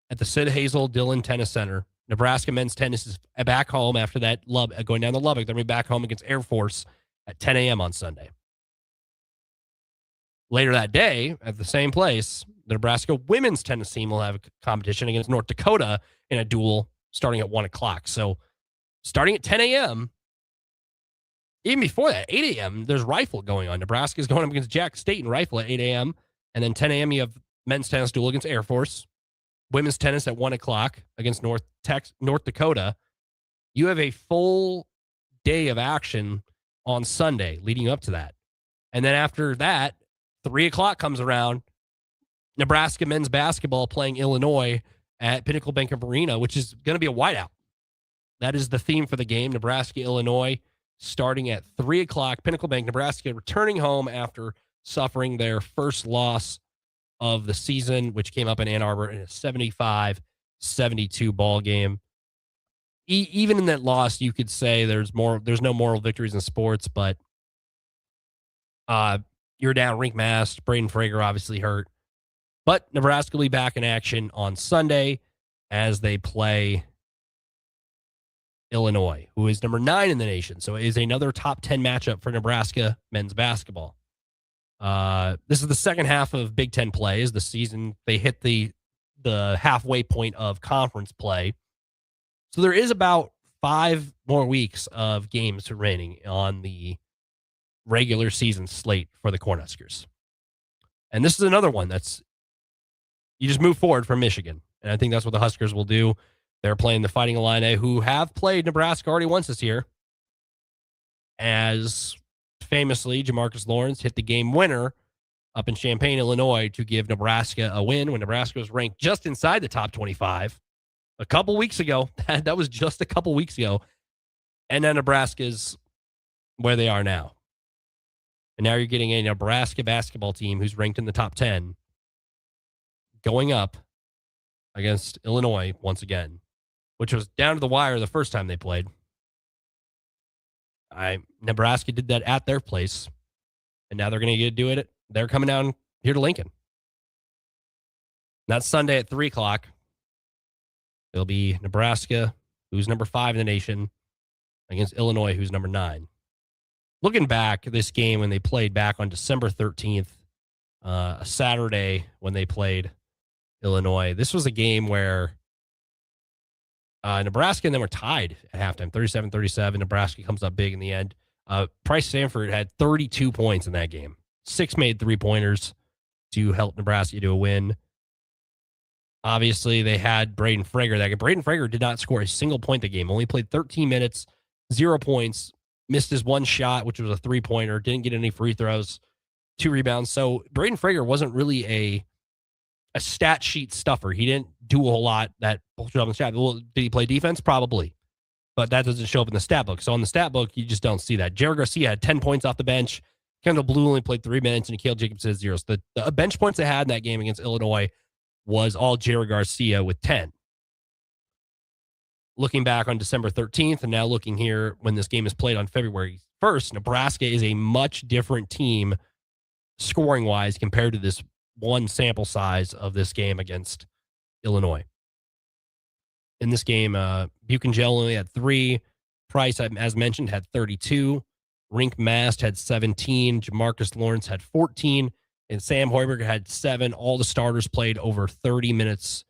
at the Sid Hazel Dillon Tennis Center, Nebraska men's tennis is back home after that going down to Lubbock. They're going to be back home against Air Force at 10 a.m. on Sunday. Later that day, at the same place, the Nebraska women's tennis team will have a competition against North Dakota in a duel starting at 1 o'clock. So starting at 10 a.m., even before that, 8 a.m., there's rifle going on. Nebraska is going up against Jack State in rifle at 8 a.m. And then 10 a.m., you have men's tennis duel against Air Force. Women's tennis at 1 o'clock against North Dakota. You have a full day of action on Sunday leading up to that. And then after that, 3 o'clock comes around, Nebraska men's basketball playing Illinois at Pinnacle Bank Arena, which is going to be a whiteout. That is the theme for the game, Nebraska, Illinois, starting at 3 o'clock. Pinnacle Bank, Nebraska returning home after suffering their first loss of the season, which came up in Ann Arbor in a 75-72 ball game. Even in that loss, you could say there's no moral victories in sports, but you're down Rink Mast. Braden Frager obviously hurt. But Nebraska will be back in action on Sunday as they play Illinois, who is number 9 in the nation. So it is another top 10 matchup for Nebraska men's basketball. This is the second half of Big Ten play. As the season, they hit the halfway point of conference play. So there is about 5 more weeks of games remaining on the regular season slate for the Cornhuskers. And this is another one you just move forward from Michigan. And I think that's what the Huskers will do. They're playing the Fighting Illini, who have played Nebraska already once this year. As famously, Jamarcus Lawrence hit the game winner up in Champaign, Illinois, to give Nebraska a win when Nebraska was ranked just inside the top 25 a couple weeks ago. That was just a couple weeks ago. And then Nebraska's where they are now. And now you're getting a Nebraska basketball team who's ranked in the top 10 going up against Illinois once again, which was down to the wire the first time they played. Nebraska did that at their place, and now they're going to do it. They're coming down here to Lincoln. That's Sunday at 3 o'clock. It'll be Nebraska, who's number 5 in the nation, against Illinois, who's number 9. Looking back at this game when they played back on December 13th, a Saturday when they played Illinois, this was a game where Nebraska and them were tied at halftime, 37-37. Nebraska comes up big in the end. Price Sanford had 32 points in that game. 6 made 3-pointers to help Nebraska to a win. Obviously, they had Braden Frager. Braden Frager did not score a single point that game. Only played 13 minutes, 0 points. Missed his one shot, which was a 3-pointer. Didn't get any free throws, 2 rebounds. So Braden Frager wasn't really a stat sheet stuffer. He didn't do a whole lot that showed up in the stat. Well, did he play defense? Probably. But that doesn't show up in the stat book. So on the stat book, you just don't see that. Jared Garcia had 10 points off the bench. Kendall Blue only played 3 minutes, and Nikhil Jacobs had 0. So the bench points they had in that game against Illinois was all Jared Garcia with 10. Looking back on December 13th, and now looking here when this game is played on February 1st, Nebraska is a much different team scoring-wise compared to this one sample size of this game against Illinois. In this game, Buchengel only had 3. Price, as mentioned, had 32. Rink Mast had 17. Jamarcus Lawrence had 14. And Sam Hoiberg had 7. All the starters played over 30 minutes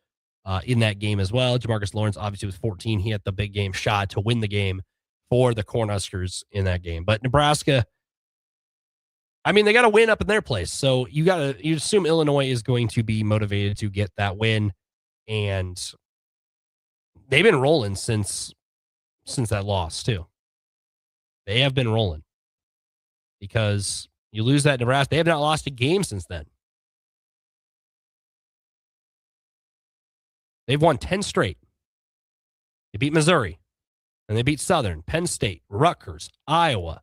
in that game as well. Jamarcus Lawrence obviously was 14. He had the big game shot to win the game for the Cornhuskers in that game. But Nebraska, I mean, they got to win up in their place. So you assume Illinois is going to be motivated to get that win. And they've been rolling since that loss too. They have been rolling because you lose that Nebraska. They have not lost a game since then. They've won 10 straight. They beat Missouri, and they beat Southern, Penn State, Rutgers, Iowa,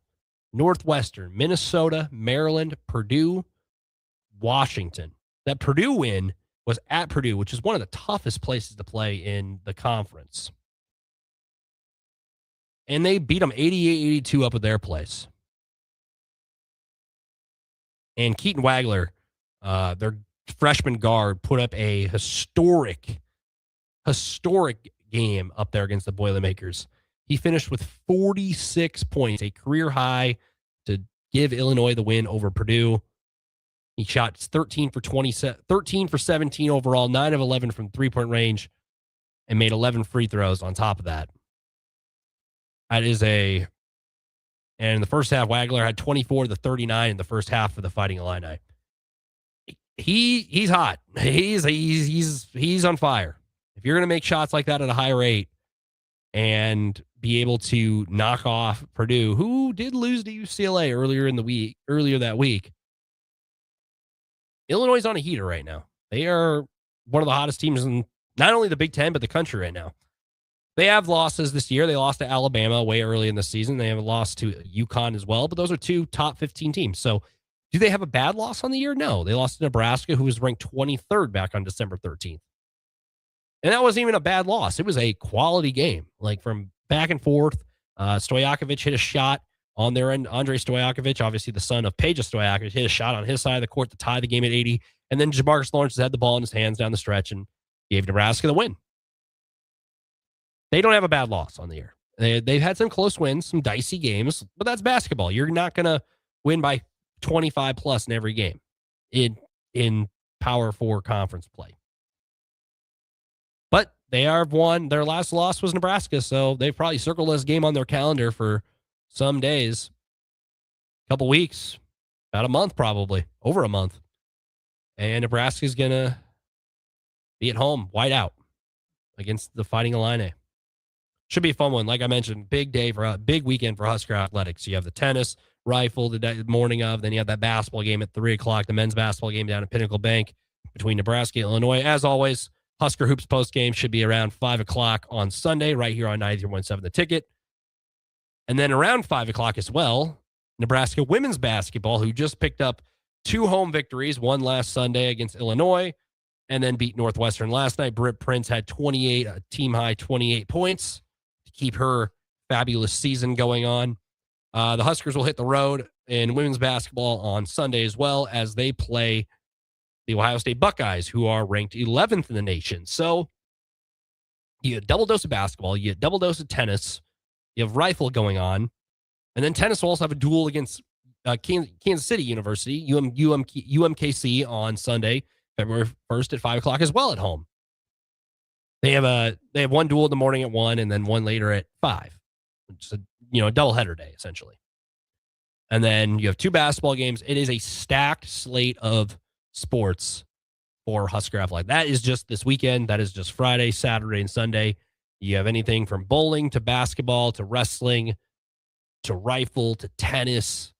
Northwestern, Minnesota, Maryland, Purdue, Washington. That Purdue win was at Purdue, which is one of the toughest places to play in the conference. And they beat them 88-82 up at their place. And Keaton Wagler, their freshman guard, put up a historic game up there against the Boilermakers. He finished with 46 points, a career high to give Illinois the win over Purdue. He shot 13 for 17 overall, 9 of 11 from three-point range, and made 11 free throws on top of that. And in the first half, Wagler had 24 to 39 in the first half for the Fighting Illini. He's hot. He's on fire. If you're going to make shots like that at a high rate and be able to knock off Purdue, who did lose to UCLA earlier that week, Illinois is on a heater right now. They are one of the hottest teams in not only the Big Ten, but the country right now. They have losses this year. They lost to Alabama way early in the season. They have a loss to UConn as well, but those are two top 15 teams. So do they have a bad loss on the year? No. They lost to Nebraska, who was ranked 23rd back on December 13th. And that wasn't even a bad loss. It was a quality game, like from back and forth. Stojakovic hit a shot on their end. Andre Stojakovic, obviously the son of Peja Stojakovic, hit a shot on his side of the court to tie the game at 80. And then Jamarcus Lawrence had the ball in his hands down the stretch and gave Nebraska the win. They don't have a bad loss on the year. They've had some close wins, some dicey games, but that's basketball. You're not going to win by 25 plus in every game in Power 4 conference play. But they have won. Their last loss was Nebraska, so they've probably circled this game on their calendar for some days, a couple weeks, about a month probably, over a month. And Nebraska's going to be at home, white out, against the Fighting Illini. Should be a fun one. Like I mentioned, big weekend for Husker athletics. You have the tennis, rifle the morning of, then you have that basketball game at 3 o'clock, the men's basketball game down at Pinnacle Bank between Nebraska and Illinois. As always, Husker Hoops post game should be around 5 o'clock on Sunday, right here on 93.7 The Ticket. And then around 5 o'clock as well, Nebraska women's basketball, who just picked up 2 home victories, one last Sunday against Illinois, and then beat Northwestern last night. Britt Prince had a team-high 28 points to keep her fabulous season going on. The Huskers will hit the road in women's basketball on Sunday as well as they play the Ohio State Buckeyes, who are ranked 11th in the nation. So you get a double dose of basketball, you get a double dose of tennis, you have rifle going on, and then tennis will also have a duel against Kansas City University, UMKC on Sunday, February 1st at 5 o'clock as well at home. They have one duel in the morning at 1 and then one later at 5. It's a doubleheader day, essentially. And then you have 2 basketball games. It is a stacked slate of sports for Husker Athletic. That is just this weekend. That is just Friday, Saturday, and Sunday. You have anything from bowling to basketball to wrestling to rifle to tennis.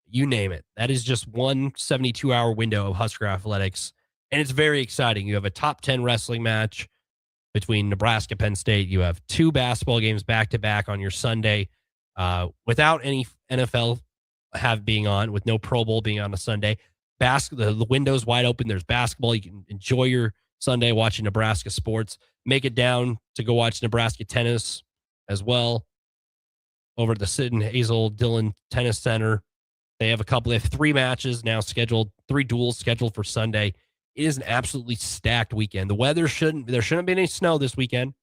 You name it. That is just one 72-hour window of Husker Athletics, and it's very exciting. You have a top 10 wrestling match between Nebraska, Penn State. You have 2 basketball games back-to-back on your Sunday without any NFL being on, with no Pro Bowl being on a Sunday. The window's wide open. There's basketball. You can enjoy your Sunday watching Nebraska sports. Make it down to go watch Nebraska tennis as well over at the Sid and Hazel Dillon Tennis Center. They have 3 matches now scheduled, 3 duels scheduled for Sunday. It is an absolutely stacked weekend. The weather there shouldn't be any snow this weekend.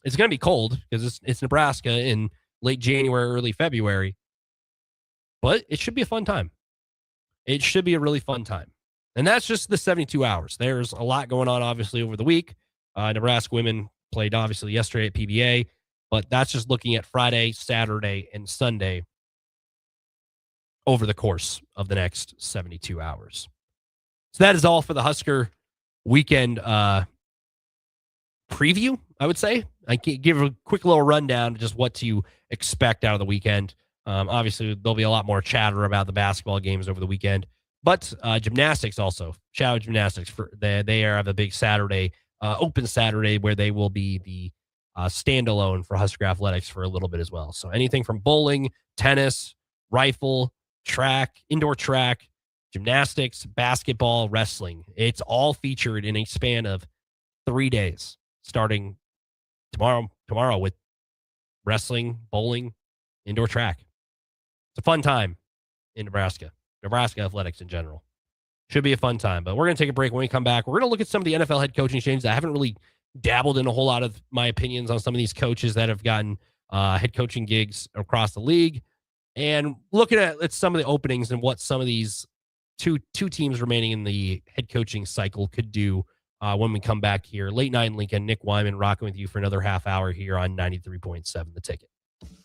It's going to be cold because it's Nebraska in late January, early February. But it should be a fun time. It should be a really fun time. And that's just the 72 hours. There's a lot going on, obviously, over the week. Nebraska women played, obviously, yesterday at PBA. But that's just looking at Friday, Saturday, and Sunday over the course of the next 72 hours. So that is all for the Husker weekend preview, I would say. I can give a quick little rundown of just what to expect out of the weekend. Obviously, there'll be a lot more chatter about the basketball games over the weekend. But gymnastics also. Shout out gymnastics. They have a big Saturday, open Saturday, where they will be the standalone for Husker Athletics for a little bit as well. So anything from bowling, tennis, rifle, track, indoor track, gymnastics, basketball, wrestling. It's all featured in a span of 3 days, starting tomorrow with wrestling, bowling, indoor track. It's a fun time in Nebraska. Nebraska athletics in general. Should be a fun time, but we're going to take a break. When we come back, we're going to look at some of the NFL head coaching changes. I haven't really dabbled in a whole lot of my opinions on some of these coaches that have gotten head coaching gigs across the league, and looking at some of the openings and what some of these two teams remaining in the head coaching cycle could do when we come back here. Late night in Lincoln, Nick Whyman rocking with you for another half hour here on 93.7 The Ticket.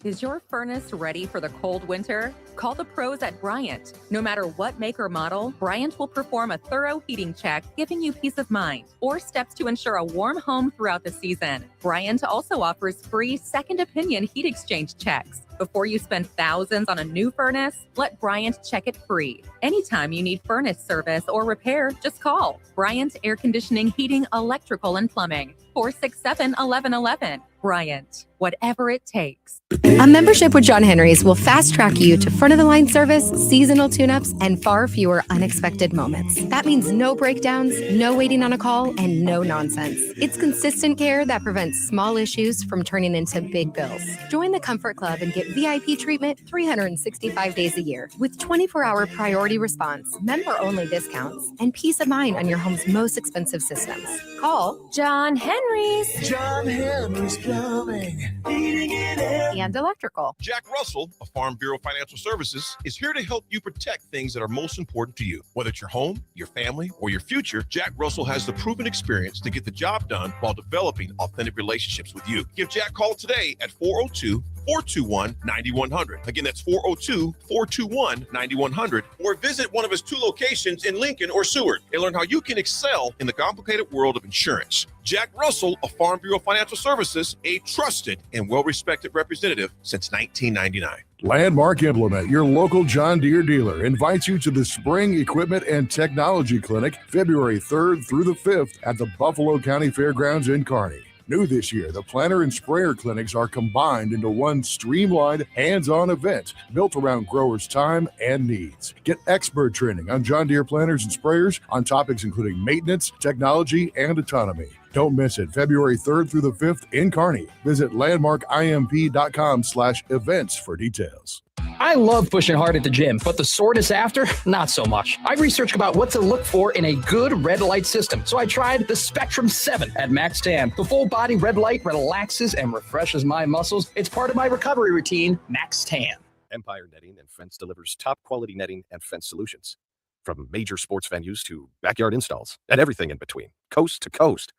Is your furnace ready for the cold winter? Call the pros at Bryant. No matter what make or model, Bryant will perform a thorough heating check, giving you peace of mind, or steps to ensure a warm home throughout the season. Bryant also offers free second opinion heat exchange checks. Before you spend thousands on a new furnace, let Bryant check it free. Anytime you need furnace service or repair, just call Bryant Air Conditioning, Heating, Electrical, and Plumbing, 467-1111. Bryant, whatever it takes. A membership with John Henry's will fast track you to front of the line service, seasonal tune-ups, and far fewer unexpected moments. That means no breakdowns, no waiting on a call, and no nonsense. It's consistent care that prevents small issues from turning into big bills. Join the Comfort Club and get VIP treatment 365 days a year with 24-hour priority response, member-only discounts, and peace of mind on your home's most expensive systems. Call John Henry's. John Henry's Plumbing, Heating and Air. And electrical. Jack Russell of Farm Bureau Financial Services is here to help you protect things that are most important to you. Whether it's your home, your family, or your future, Jack Russell has the proven experience to get the job done while developing authentic relationships with you. Give Jack a call today at 402-421-9100. Again, that's 402-421-9100. Or visit one of his 2 locations in Lincoln or Seward and learn how you can excel in the complicated world of insurance. Jack Russell of Farm Bureau Financial Services, a trusted and well-respected representative since 1999. Landmark Implement, your local John Deere dealer, invites you to the Spring Equipment and Technology Clinic, February 3rd through the 5th at the Buffalo County Fairgrounds in Kearney. New this year, the planter and sprayer clinics are combined into one streamlined, hands-on event built around growers' time and needs. Get expert training on John Deere planters and sprayers on topics including maintenance, technology, and autonomy. Don't miss it, February 3rd through the 5th in Kearney. Visit landmarkimp.com/events for details. I love pushing hard at the gym, but the soreness after, not so much. I researched about what to look for in a good red light system, so I tried the Spectrum 7 at Max Tan. The full body red light relaxes and refreshes my muscles. It's part of my recovery routine. Max Tan. Empire Netting and Fence delivers top quality netting and fence solutions. From major sports venues to backyard installs and everything in between, coast to coast.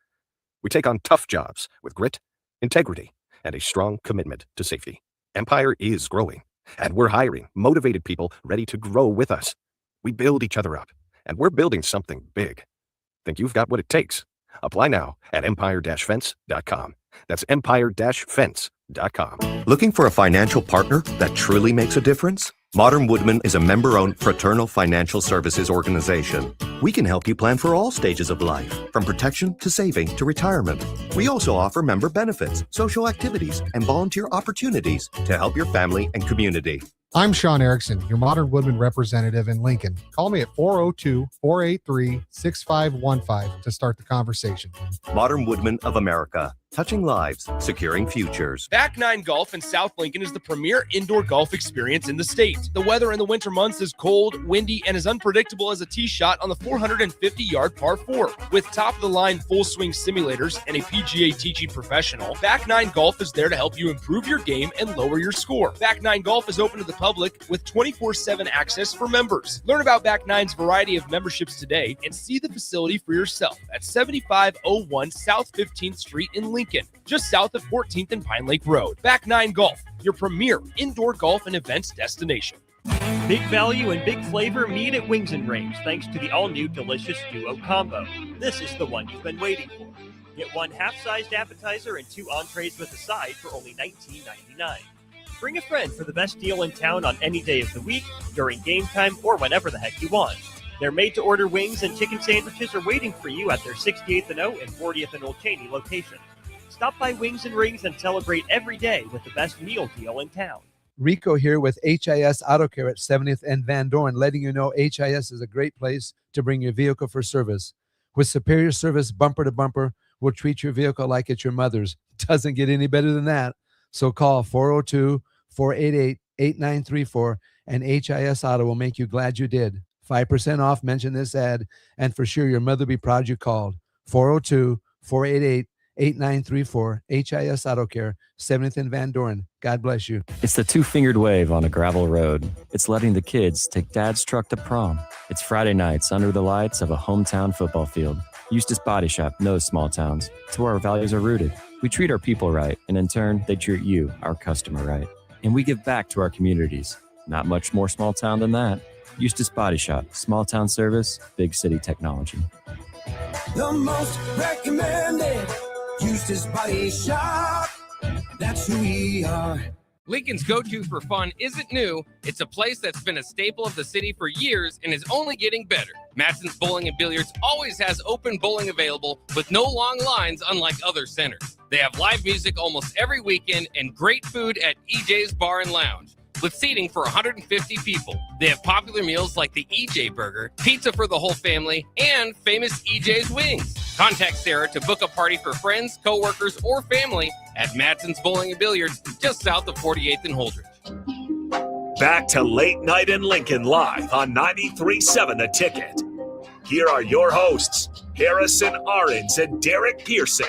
We take on tough jobs with grit, integrity, and a strong commitment to safety. Empire is growing, and we're hiring motivated people ready to grow with us. We build each other up, and we're building something big. Think you've got what it takes? Apply now at empire-fence.com. That's empire-fence.com. Looking for a financial partner that truly makes a difference? Modern Woodman is a member-owned fraternal financial services organization. We can help you plan for all stages of life, from protection to saving to retirement. We also offer member benefits, social activities, and volunteer opportunities to help your family and community. I'm Sean Erickson, your Modern Woodman representative in Lincoln. Call me at 402-483-6515 to start the conversation. Modern Woodman of America, touching lives, securing futures. Back Nine Golf in South Lincoln is the premier indoor golf experience in the state. The weather in the winter months is cold, windy, and as unpredictable as a tee shot on the 450-yard par 4. With top-of-the-line full-swing simulators and a PGA teaching professional, Back Nine Golf is there to help you improve your game and lower your score. Back Nine Golf is open to the public with 24/7 access for members. Learn about Back Nine's variety of memberships today and see the facility for yourself at 7501 South 15th Street in Lincoln, just south of 14th and Pine Lake Road. Back Nine Golf, your premier indoor golf and events destination. Big value and big flavor meet at Wings and Rings thanks to the all-new delicious Duo Combo. This is the one you've been waiting for. Get one half-sized appetizer and 2 entrees with a side for only $19.99. Bring a friend for the best deal in town on any day of the week, during game time, or whenever the heck you want. Their made-to-order wings and chicken sandwiches are waiting for you at their 68th and O and 40th and Old Cheney locations. Stop by Wings and Rings and celebrate every day with the best meal deal in town. Rico here with HIS Auto Care at 70th and Van Dorn, letting you know HIS is a great place to bring your vehicle for service. With superior service bumper to bumper, we'll treat your vehicle like it's your mother's. Doesn't get any better than that. So call 402-488-8888 8934, and HIS Auto will make you glad you did. 5% off, mention this ad, and for sure your mother will be proud you called. 402-488-8934, HIS Auto Care, 70th and Van Doren. God bless you. It's the two-fingered wave on a gravel road. It's letting the kids take dad's truck to prom. It's Friday nights under the lights of a hometown football field. Eustace Body Shop knows small towns. It's where our values are rooted. We treat our people right, and in turn, they treat you, our customer, right. And we give back to our communities. Not much more small town than that. Eustace Body Shop, small town service, big city technology. The most recommended Eustace Body Shop. That's who we are. Lincoln's go-to for fun isn't new. It's a place that's been a staple of the city for years and is only getting better. Matson's Bowling and Billiards always has open bowling available with no long lines unlike other centers. They have live music almost every weekend and great food at EJ's Bar and Lounge, with seating for 150 people. They have popular meals like the EJ Burger, pizza for the whole family, and famous EJ's Wings. Contact Sarah to book a party for friends, coworkers, or family at Matson's Bowling and Billiards, just south of 48th and Holdridge. Back to Late Night in Lincoln live on 93.7 The Ticket. Here are your hosts, Harrison Arons and Derek Pearson.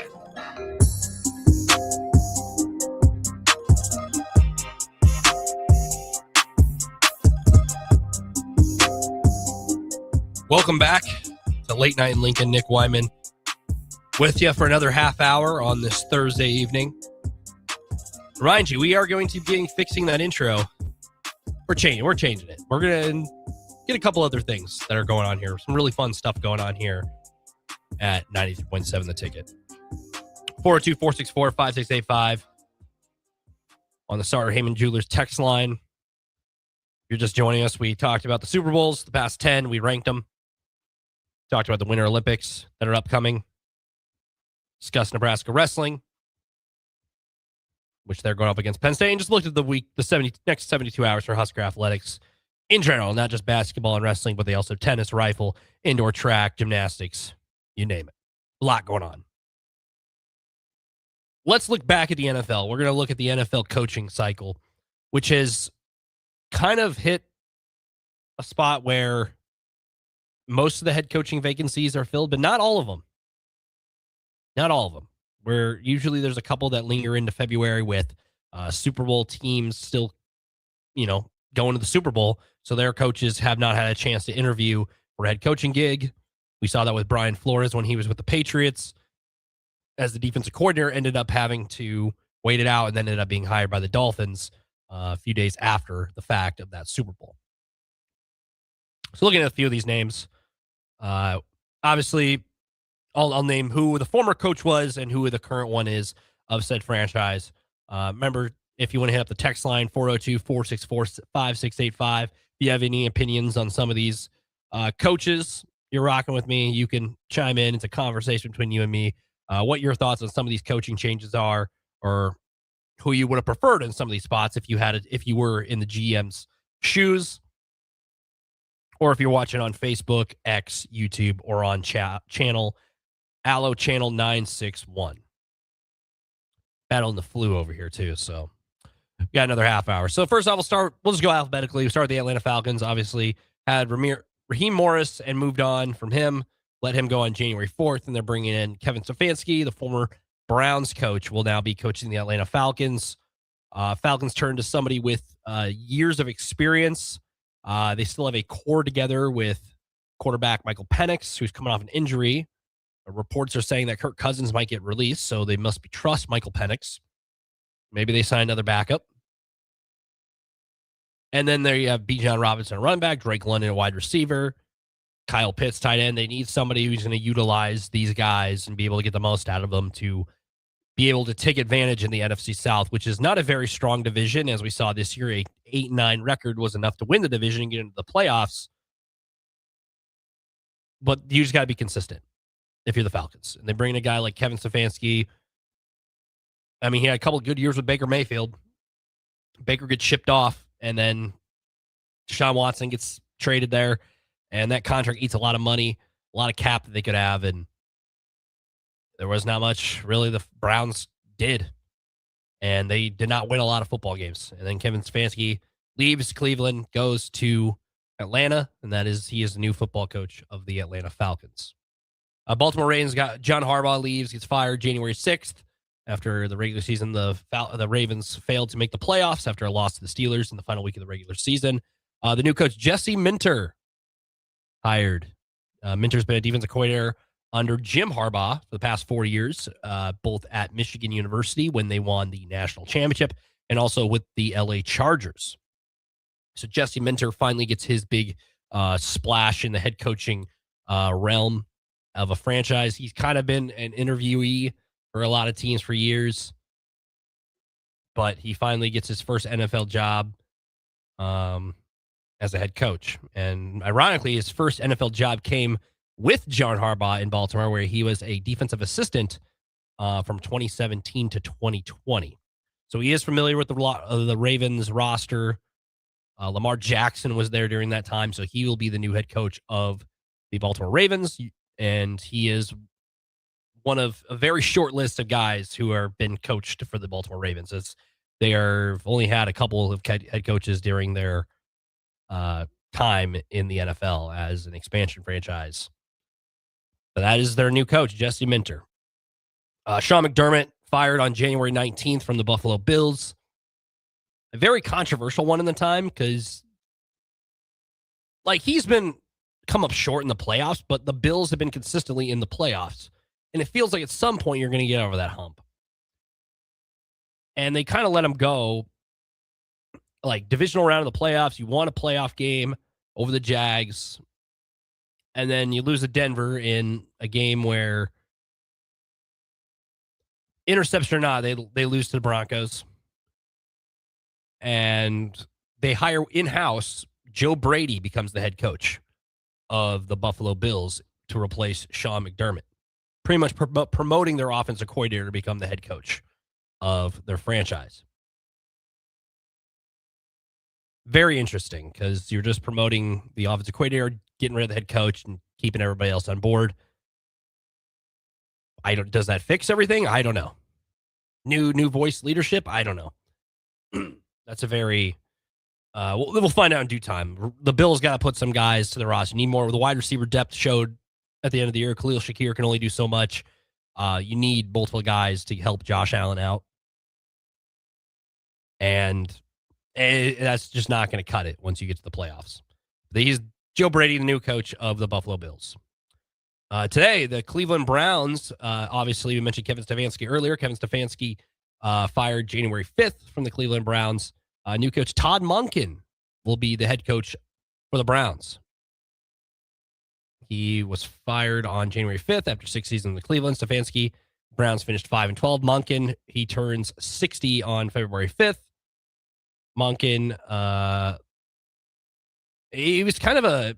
Welcome back to Late Night in Lincoln. Nick Whyman with you for another half hour on this Thursday evening. Remind you, we are going to be fixing that intro. We're changing it. We're going to get a couple other things that are going on here. Some really fun stuff going on here at 93.7 The Ticket. 402-464-5685 on the Sartor Heyman Jewelers text line. If you're just joining us, we talked about the Super Bowls, the past 10. We ranked them. Talked about the Winter Olympics that are upcoming. Discussed Nebraska wrestling, which they're going up against Penn State. And just looked at the next 72 hours for Husker athletics in general, not just basketball and wrestling, but they also tennis, rifle, indoor track, gymnastics, you name it. A lot going on. Let's look back at the NFL. We're going to look at the NFL coaching cycle, which has kind of hit a spot where most of the head coaching vacancies are filled, but not all of them. Not all of them. Where usually there's a couple that linger into February with Super Bowl teams still, going to the Super Bowl. So their coaches have not had a chance to interview for a head coaching gig. We saw that with Brian Flores when he was with the Patriots. As the defensive coordinator, ended up having to wait it out and then ended up being hired by the Dolphins a few days after the fact of that Super Bowl. So looking at a few of these names, obviously I'll name who the former coach was and who the current one is of said franchise. Remember, if you want to hit up the text line, 402-464-5685. If you have any opinions on some of these coaches, you're rocking with me, you can chime in. It's a conversation between you and me. What your thoughts on some of these coaching changes are, or who you would have preferred in some of these spots if you were in the GM's shoes, or if you're watching on Facebook, X, YouTube, or on channel Allo Channel 961. Battling the flu over here too, so we got another half hour. So first off, we'll just go alphabetically. We'll start with the Atlanta Falcons. Obviously had Raheem Morris and moved on from him. Let him go on January 4th, and they're bringing in Kevin Stefanski, the former Browns coach, will now be coaching the Atlanta Falcons. Falcons turn to somebody with years of experience. They still have a core together with quarterback Michael Penix, who's coming off an injury. Reports are saying that Kirk Cousins might get released, so they must trust Michael Penix. Maybe they sign another backup. And then there you have Bijan Robinson, running back, Drake London, a wide receiver, Kyle Pitts, tight end. They need somebody who's going to utilize these guys and be able to get the most out of them to be able to take advantage in the NFC South, which is not a very strong division. As we saw this year, a 8-9 record was enough to win the division and get into the playoffs. But you just got to be consistent if you're the Falcons. And they bring in a guy like Kevin Stefanski. I mean, he had a couple of good years with Baker Mayfield. Baker gets shipped off, and then Deshaun Watson gets traded there, and that contract eats a lot of money, a lot of cap that they could have, and there was not much really the Browns did, and they did not win a lot of football games. And then Kevin Stefanski leaves Cleveland, goes to Atlanta, and he is the new football coach of the Atlanta Falcons. Baltimore Ravens got John Harbaugh leaves, gets fired January 6th. After the regular season, the Ravens failed to make the playoffs after a loss to the Steelers in the final week of the regular season. The new coach, Jesse Minter, hired. Minter's been a defensive coordinator under Jim Harbaugh for the past 4 years, both at Michigan University when they won the national championship and also with the LA Chargers. So Jesse Minter finally gets his big splash in the head coaching realm of a franchise. He's kind of been an interviewee for a lot of teams for years, but he finally gets his first NFL job as a head coach. And ironically, his first NFL job came with John Harbaugh in Baltimore, where he was a defensive assistant from 2017 to 2020. So he is familiar with the Ravens roster. Lamar Jackson was there during that time, so he will be the new head coach of the Baltimore Ravens, and he is one of a very short list of guys who are been coached for the Baltimore Ravens. They are only had a couple of head coaches during their time in the NFL as an expansion franchise. But that is their new coach, Jesse Minter. Sean McDermott fired on January 19th from the Buffalo Bills. A very controversial one in the time because, he's been come up short in the playoffs, but the Bills have been consistently in the playoffs. And it feels like at some point you're going to get over that hump. And they kind of let him go. Divisional round of the playoffs, you won a playoff game over the Jags. And then you lose to Denver in a game where, interception or not, they lose to the Broncos. And they hire in-house, Joe Brady becomes the head coach of the Buffalo Bills to replace Sean McDermott. Pretty much promoting their offensive coordinator to become the head coach of their franchise. Very interesting because you're just promoting the offensive coordinator, getting rid of the head coach, and keeping everybody else on board. Does that fix everything? I don't know. New voice leadership? I don't know. That's a very we'll find out in due time. The Bills got to put some guys to the roster. You need more. The wide receiver depth showed at the end of the year. Khalil Shakir can only do so much. You need multiple guys to help Josh Allen out. And that's just not going to cut it once you get to the playoffs. He's Joe Brady, the new coach of the Buffalo Bills. Today, the Cleveland Browns, obviously we mentioned Kevin Stefanski earlier. Kevin Stefanski fired January 5th from the Cleveland Browns. New coach Todd Monken will be the head coach for the Browns. He was fired on January 5th after 6 seasons in the Cleveland. Stefanski, Browns finished 5-12. Monken, he turns 60 on February 5th. Monken, he was kind of a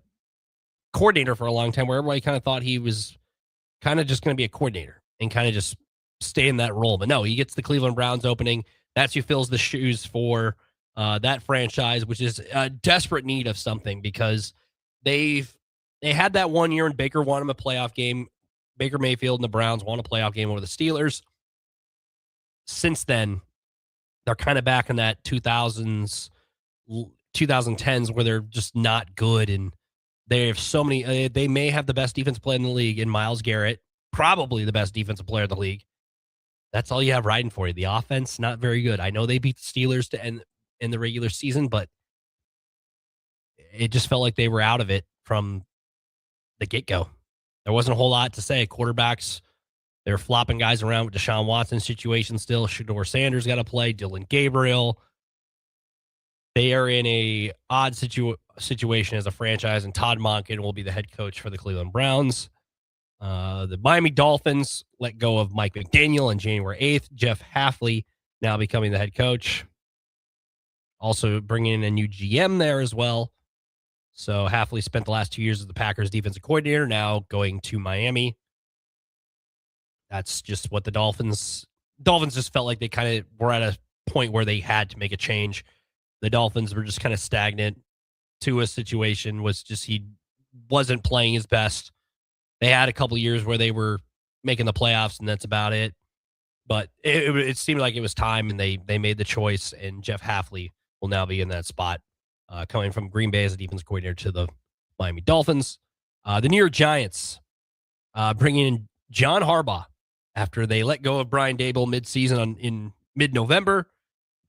coordinator for a long time where everybody kind of thought he was kind of just going to be a coordinator and kind of just stay in that role. But no, he gets the Cleveland Browns opening. That's who fills the shoes for that franchise, which is a desperate need of something because they had that 1 year and Baker won him a playoff game. Baker Mayfield and the Browns won a playoff game over the Steelers. Since then, they're kind of back in that 2010s where they're just not good. And they have so many, they may have the best defensive player in the league in Myles Garrett, probably the best defensive player in the league. That's all you have riding for you. The offense, not very good. I know they beat the Steelers to end in the regular season, but it just felt like they were out of it from the get-go. There wasn't a whole lot to say. Quarterbacks, they're flopping guys around with Deshaun Watson situation still. Shedeur Sanders got to play. Dylan Gabriel. They are in a odd situation as a franchise, and Todd Monken will be the head coach for the Cleveland Browns. The Miami Dolphins let go of Mike McDaniel on January 8th. Jeff Hafley now becoming the head coach. Also bringing in a new GM there as well. So Hafley spent the last 2 years as the Packers defensive coordinator, now going to Miami. That's just what the Dolphins just felt like they kind of were at a point where they had to make a change. The Dolphins were just kind of stagnant. Tua's situation was just he wasn't playing his best. They had a couple of years where they were making the playoffs, and that's about it. But it seemed like it was time, and they made the choice, and Jeff Hafley will now be in that spot coming from Green Bay as a defensive coordinator to the Miami Dolphins. The New York Giants bringing in John Harbaugh after they let go of Brian Daboll midseason in mid-November.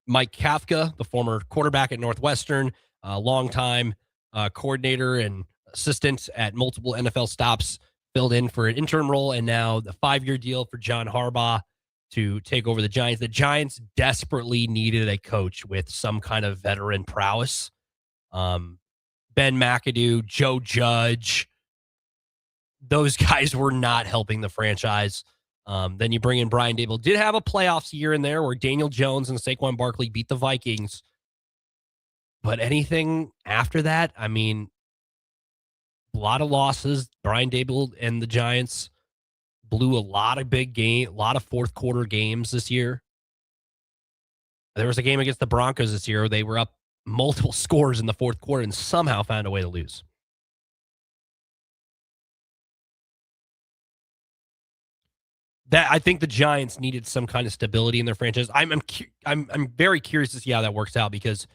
Mike Kafka, the former quarterback at Northwestern, longtime coordinator and assistant at multiple NFL stops, filled in for an interim role, and now the 5-year deal for John Harbaugh to take over the Giants. The Giants desperately needed a coach with some kind of veteran prowess. Ben McAdoo, Joe Judge, those guys were not helping the franchise. Then you bring in Brian Daboll. Did have a playoffs year in there where Daniel Jones and Saquon Barkley beat the Vikings. But anything after that, I mean, a lot of losses. Brian Daboll and the Giants blew a lot of big game, a lot of fourth quarter games this year. There was a game against the Broncos this year. They were up multiple scores in the fourth quarter and somehow found a way to lose. That I think the Giants needed some kind of stability in their franchise. I'm very curious to see how that works out, because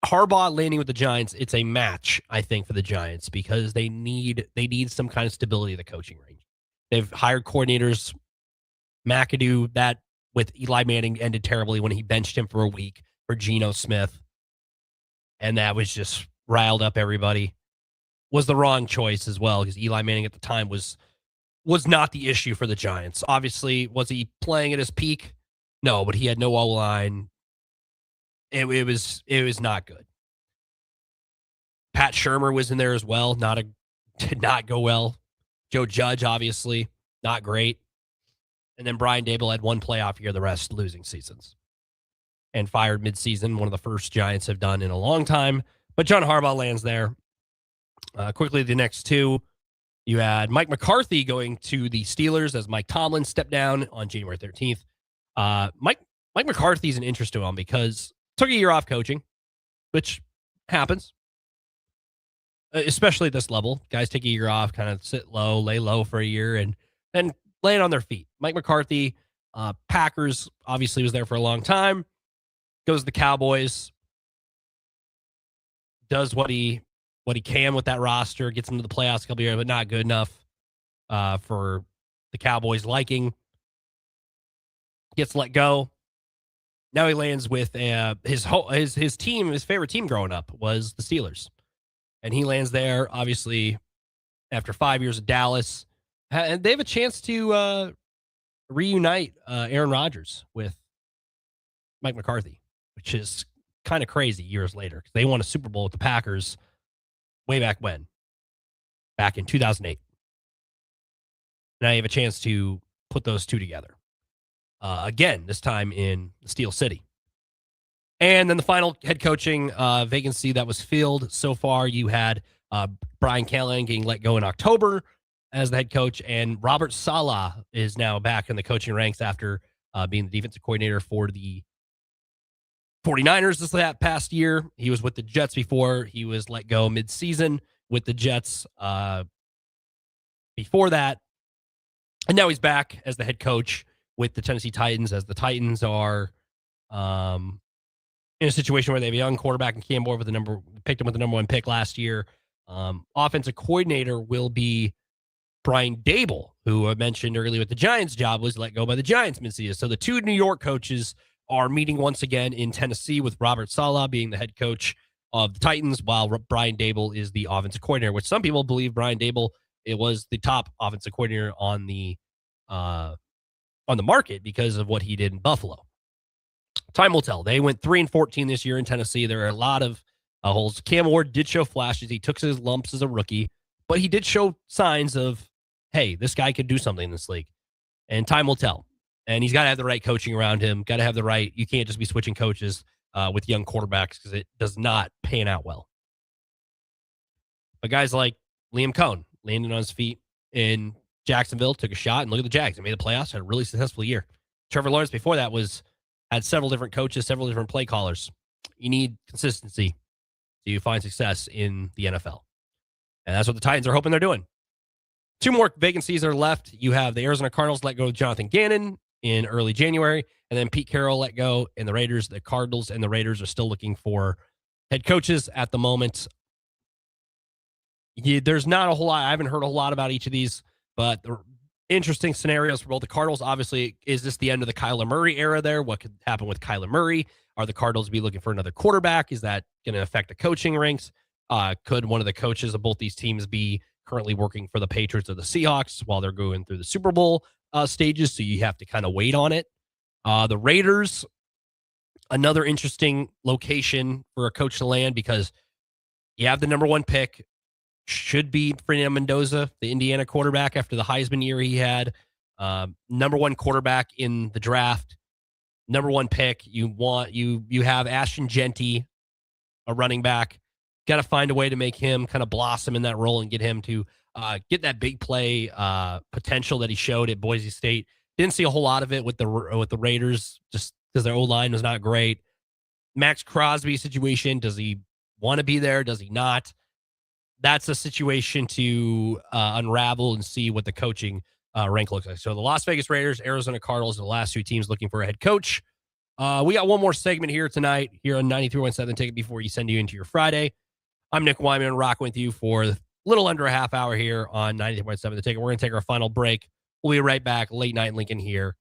Harbaugh landing with the Giants, it's a match, I think, for the Giants, because they need some kind of stability in the coaching range. They've hired coordinators. McAdoo, that with Eli Manning ended terribly when he benched him for a week for Geno Smith, and that was just riled up everybody. Was the wrong choice as well, because Eli Manning at the time was not the issue for the Giants. Obviously, was he playing at his peak? No, but he had no O-line. It was not good. Pat Shurmur was in there as well. Did not go well. Joe Judge, obviously, not great. And then Brian Daboll had one playoff year, the rest losing seasons. And fired midseason, one of the first Giants have done in a long time. But John Harbaugh lands there. Quickly, the next two. You had Mike McCarthy going to the Steelers as Mike Tomlin stepped down on January 13th. Mike McCarthy is an interesting one because took a year off coaching, which happens, especially at this level. Guys take a year off, kind of sit low, lay low for a year, and then land on their feet. Mike McCarthy, Packers, obviously was there for a long time, goes to the Cowboys, does what he can with that roster, gets them to the playoffs a couple years, but not good enough for the Cowboys' liking. Gets let go. Now he lands with his team. His favorite team growing up was the Steelers, and he lands there obviously after 5 years of Dallas, and they have a chance to reunite Aaron Rodgers with Mike McCarthy, which is kind of crazy years later, because they won a Super Bowl with the Packers way back when, back in 2008. Now you have a chance to put those two together. Again, this time in Steel City. And then the final head coaching vacancy that was filled so far, you had Brian Callahan getting let go in October as the head coach, and Robert Saleh is now back in the coaching ranks after being the defensive coordinator for the 49ers this past year. He was with the Jets before. He was let go mid-season with the Jets before that. And now he's back as the head coach with the Tennessee Titans, as the Titans are in a situation where they have a young quarterback in Cam Ward picked him with the number 1 pick last year. Offensive coordinator will be Brian Daboll, who I mentioned earlier with the Giants job was let go by the Giants midseason. So the two New York coaches are meeting once again in Tennessee, with Robert Saleh being the head coach of the Titans, while Brian Daboll is the offensive coordinator, which some people believe Brian Daboll, it was the top offensive coordinator on the market because of what he did in Buffalo. Time will tell. They went 3-14 this year in Tennessee. There are a lot of holes. Cam Ward did show flashes. He took his lumps as a rookie, but he did show signs of, hey, this guy could do something in this league. And time will tell. And he's got to have the right coaching around him. Got to have the right. You can't just be switching coaches with young quarterbacks, because it does not pan out well. But guys like Liam Cohn landing on his feet in Jacksonville, took a shot, and look at the Jags. They made the playoffs, had a really successful year. Trevor Lawrence before that had several different coaches, several different play callers. You need consistency to find success in the NFL. And that's what the Titans are hoping they're doing. 2 more vacancies are left. You have the Arizona Cardinals let go of Jonathan Gannon in early January, and then Pete Carroll let go, and the Cardinals and the Raiders are still looking for head coaches at the moment. There's not a whole lot. I haven't heard a whole lot about each of these, but the interesting scenarios for both the Cardinals. Obviously, is this the end of the Kyler Murray era there? What could happen with Kyler Murray? Are the Cardinals be looking for another quarterback? Is that going to affect the coaching ranks? Could one of the coaches of both these teams be currently working for the Patriots or the Seahawks while they're going through the Super Bowl stages? So you have to kind of wait on it. The Raiders, another interesting location for a coach to land because you have the number one pick. Should be Fernando Mendoza, the Indiana quarterback, after the Heisman year he had. Number one quarterback in the draft. Number one pick. You have Ashton Genty, a running back. Got to find a way to make him kind of blossom in that role and get him to get that big play potential that he showed at Boise State. Didn't see a whole lot of it with the Raiders just because their O-line was not great. Max Crosby situation. Does he want to be there? Does he not? That's a situation to unravel and see what the coaching rank looks like. So the Las Vegas Raiders, Arizona Cardinals are the last two teams looking for a head coach. We got one more segment here tonight here on 93.7 Ticket before you send you into your Friday. I'm Nick Whyman, rocking with you for a little under a half hour here on 93.7 The Ticket. We're going to take our final break. We'll be right back. Late night Lincoln here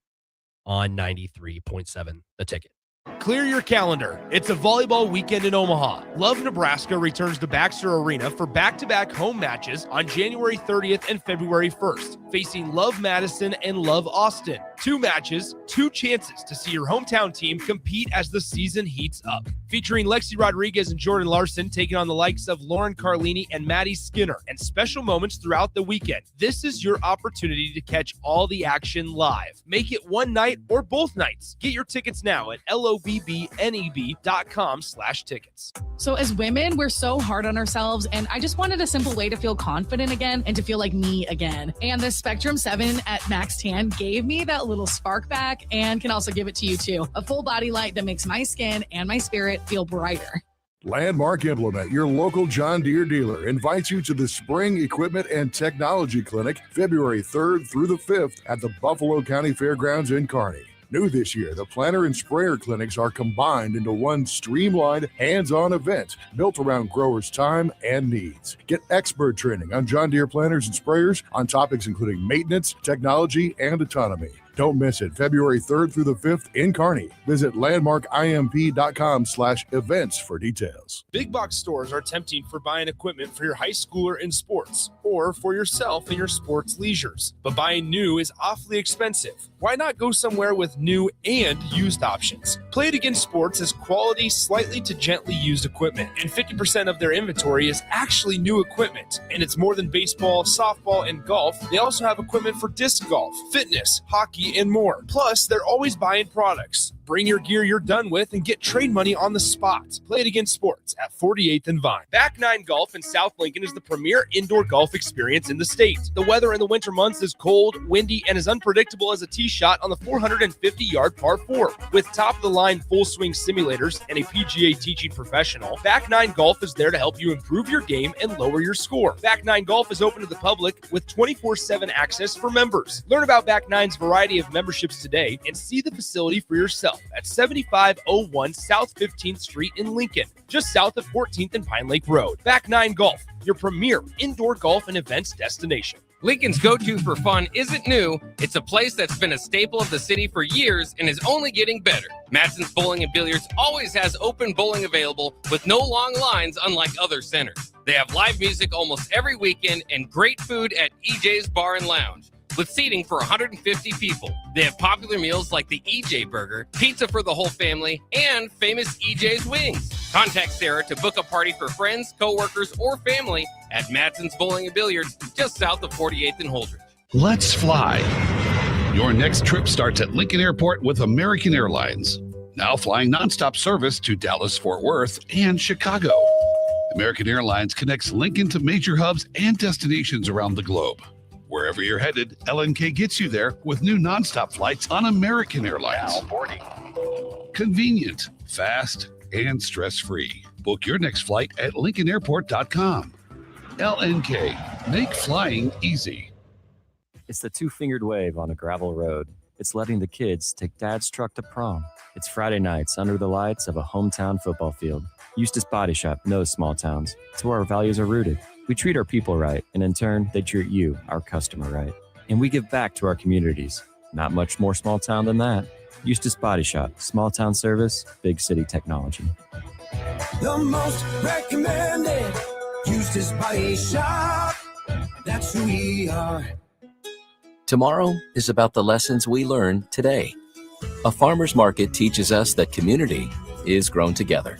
on 93.7 The Ticket. Clear your calendar. It's a volleyball weekend in Omaha. Love Nebraska returns to Baxter Arena for back-to-back home matches on January 30th and February 1st, facing Love Madison and Love Austin. 2 matches, 2 chances to see your hometown team compete as the season heats up. Featuring Lexi Rodriguez and Jordan Larson taking on the likes of Lauren Carlini and Maddie Skinner, and special moments throughout the weekend. This is your opportunity to catch all the action live. Make it one night or both nights. Get your tickets now at lobbneb.com/tickets. So as women, we're so hard on ourselves, and I just wanted a simple way to feel confident again and to feel like me again. And the Spectrum 7 at Max Tan gave me that little spark back and can also give it to you too. A full body light that makes my skin and my spirit feel brighter. Landmark Implement, your local John Deere dealer, invites you to the Spring Equipment and Technology Clinic February 3rd through the 5th at the Buffalo County Fairgrounds in Kearney. New this year, the planter and sprayer clinics are combined into one streamlined, hands-on event built around growers' time and needs. Get expert training on John Deere planters and sprayers on topics including maintenance, technology, and autonomy. Don't miss it. February 3rd through the 5th in Kearney. Visit landmarkimp.com/events for details. Big box stores are tempting for buying equipment for your high schooler in sports or for yourself in your sports leisures. But buying new is awfully expensive. Why not go somewhere with new and used options? Play It Again Sports has quality, slightly to gently used equipment, and 50% of their inventory is actually new equipment. And it's more than baseball, softball, and golf. They also have equipment for disc golf, fitness, hockey, and more. Plus, they're always buying products. Bring your gear you're done with and get trade money on the spot. Play It Again Sports at 48th and Vine. Back 9 Golf in South Lincoln is the premier indoor golf experience in the state. The weather in the winter months is cold, windy, and as unpredictable as a tee shot on the 450-yard par 4. With top-of-the-line full-swing simulators and a PGA teaching professional, Back 9 Golf is there to help you improve your game and lower your score. Back 9 Golf is open to the public with 24/7 access for members. Learn about Back 9's variety of memberships today and see the facility for yourself at 7501 South 15th Street in Lincoln, just south of 14th and Pine Lake Road. Back 9 Golf, your premier indoor golf and events destination. Lincoln's go-to for fun isn't new. It's a place that's been a staple of the city for years and is only getting better. Matson's Bowling and Billiards always has open bowling available with no long lines unlike other centers. They have live music almost every weekend and great food at EJ's Bar and Lounge, with seating for 150 people. They have popular meals like the EJ Burger, pizza for the whole family, and famous EJ's Wings. Contact Sarah to book a party for friends, coworkers, or family at Matson's Bowling and Billiards, just south of 48th and Holdridge. Let's fly. Your next trip starts at Lincoln Airport with American Airlines, now flying nonstop service to Dallas, Fort Worth, and Chicago. American Airlines connects Lincoln to major hubs and destinations around the globe. Wherever you're headed, LNK gets you there with new nonstop flights on American Airlines. Now boarding. Convenient, fast, and stress-free. Book your next flight at LincolnAirport.com. LNK, make flying easy. It's the two-fingered wave on a gravel road. It's letting the kids take dad's truck to prom. It's Friday nights under the lights of a hometown football field. Eustace Body Shop knows small towns. It's where our values are rooted. We treat our people right, and in turn, they treat you, our customer, right. And we give back to our communities. Not much more small town than that. Eustace Body Shop, small town service, big city technology. The most recommended Eustace Body Shop. That's who we are. Tomorrow is about the lessons we learn today. A farmer's market teaches us that community is grown together.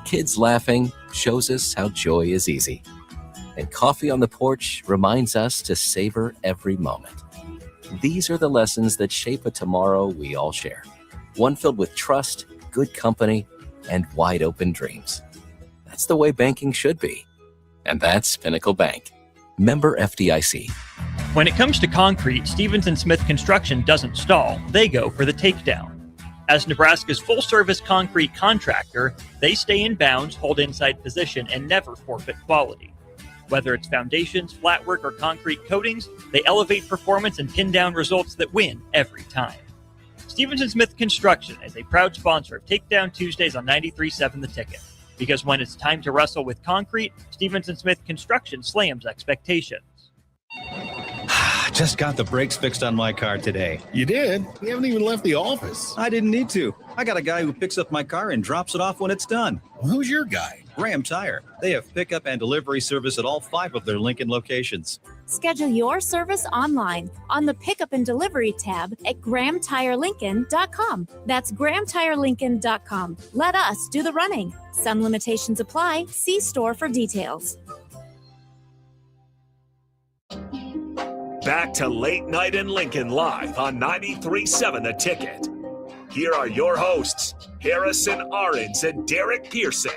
Kids laughing shows us how joy is easy. And coffee on the porch reminds us to savor every moment. These are the lessons that shape a tomorrow we all share. One filled with trust, good company, and wide open dreams. That's the way banking should be. And that's Pinnacle Bank. Member FDIC. When it comes to concrete, Stevens & Smith Construction doesn't stall. They go for the takedown. As Nebraska's full-service concrete contractor, they stay in bounds, hold inside position, and never forfeit quality. Whether it's foundations, flatwork, or concrete coatings, they elevate performance and pin down results that win every time. Stevens & Smith Construction is a proud sponsor of Takedown Tuesdays on 93.7 The Ticket. Because when it's time to wrestle with concrete, Stevens & Smith Construction slams expectations. Just got the brakes fixed on my car today. You did? You haven't even left the office. I didn't need to. I got a guy who picks up my car and drops it off when it's done. Well, who's your guy? Graham Tire. They have pickup and delivery service at all 5 of their Lincoln locations. Schedule your service online on the Pickup and Delivery tab at GrahamTireLincoln.com. That's GrahamTireLincoln.com. Let us do the running. Some limitations apply. See store for details. Back to Late Night in Lincoln live on 93.7 The Ticket. Here are your hosts, Harrison Arons and Derek Pearson.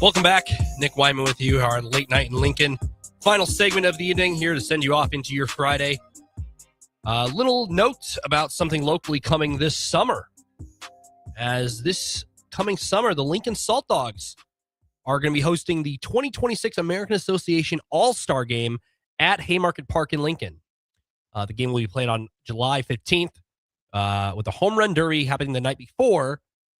Welcome back. Nick Whyman with you, our Late Night in Lincoln. Final segment of the evening here to send you off into your Friday. A little note about something locally coming this summer. As this coming summer, the Lincoln Salt Dogs are going to be hosting the 2026 American Association All-Star Game at Haymarket Park in Lincoln. The game will be played on July 15th with the Home Run Derby happening the night before.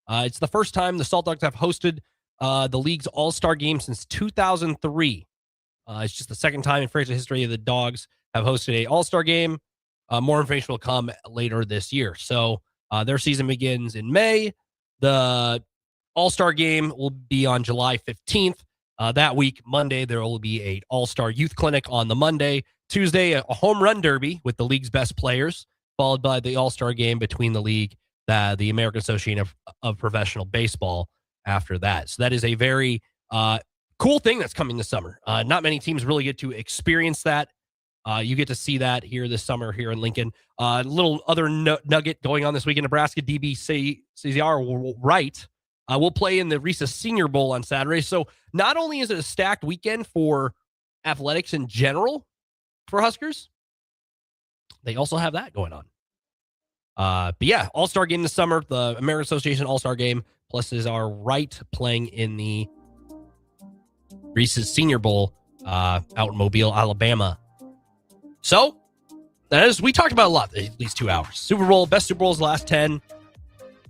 It's the first time the Salt Dogs have hosted the league's All-Star Game since 2003. It's just the second time in franchise history the Dogs have hosted a All-Star Game. More information will come later this year. So their season begins in May. The All-Star Game will be on July 15th. That week, Monday, there will be a All-Star Youth Clinic on the Monday. Tuesday, a home run derby with the league's best players, followed by the All-Star Game between the league, the American Association of Professional Baseball after that. So that is a very cool thing that's coming this summer. Not many teams really get to experience that. You get to see that here this summer here in Lincoln. Little other nugget going on this week in Nebraska. DB CZR Wright will play in the Reese's Senior Bowl on Saturday. So not only is it a stacked weekend for athletics in general for Huskers, they also have that going on. But yeah, All-Star Game this summer, the American Association All-Star Game, plus is our Wright playing in the Reese's Senior Bowl out in Mobile, Alabama. So, as we talked about a lot these 2 hours. Super Bowl, best Super Bowls the last 10.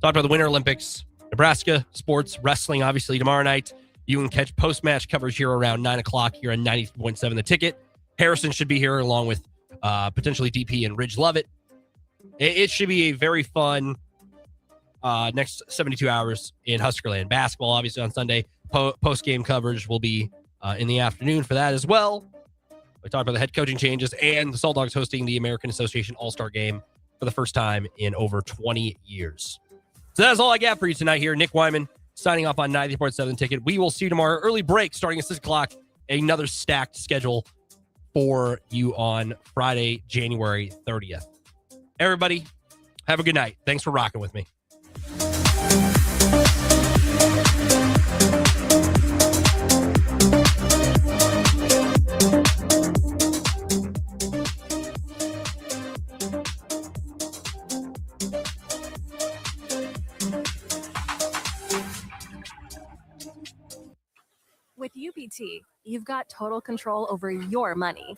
Talked about the Winter Olympics, Nebraska sports, wrestling, obviously, tomorrow night. You can catch post-match coverage here around 9 o'clock here on 90.7 The Ticket. Harrison should be here along with potentially DP and Ridge Lovett. It should be a very fun next 72 hours in Huskerland. Basketball, obviously, on Sunday. Post-game coverage will be in the afternoon for that as well. We talked about the head coaching changes and the Salt Dogs hosting the American Association All-Star Game for the first time in over 20 years. So that's all I got for you tonight here. Nick Whyman signing off on 90.7 Ticket. We will see you tomorrow. Early break starting at 6 o'clock. Another stacked schedule for you on Friday, January 30th. Everybody, have a good night. Thanks for rocking with me. With UPT, you've got total control over your money.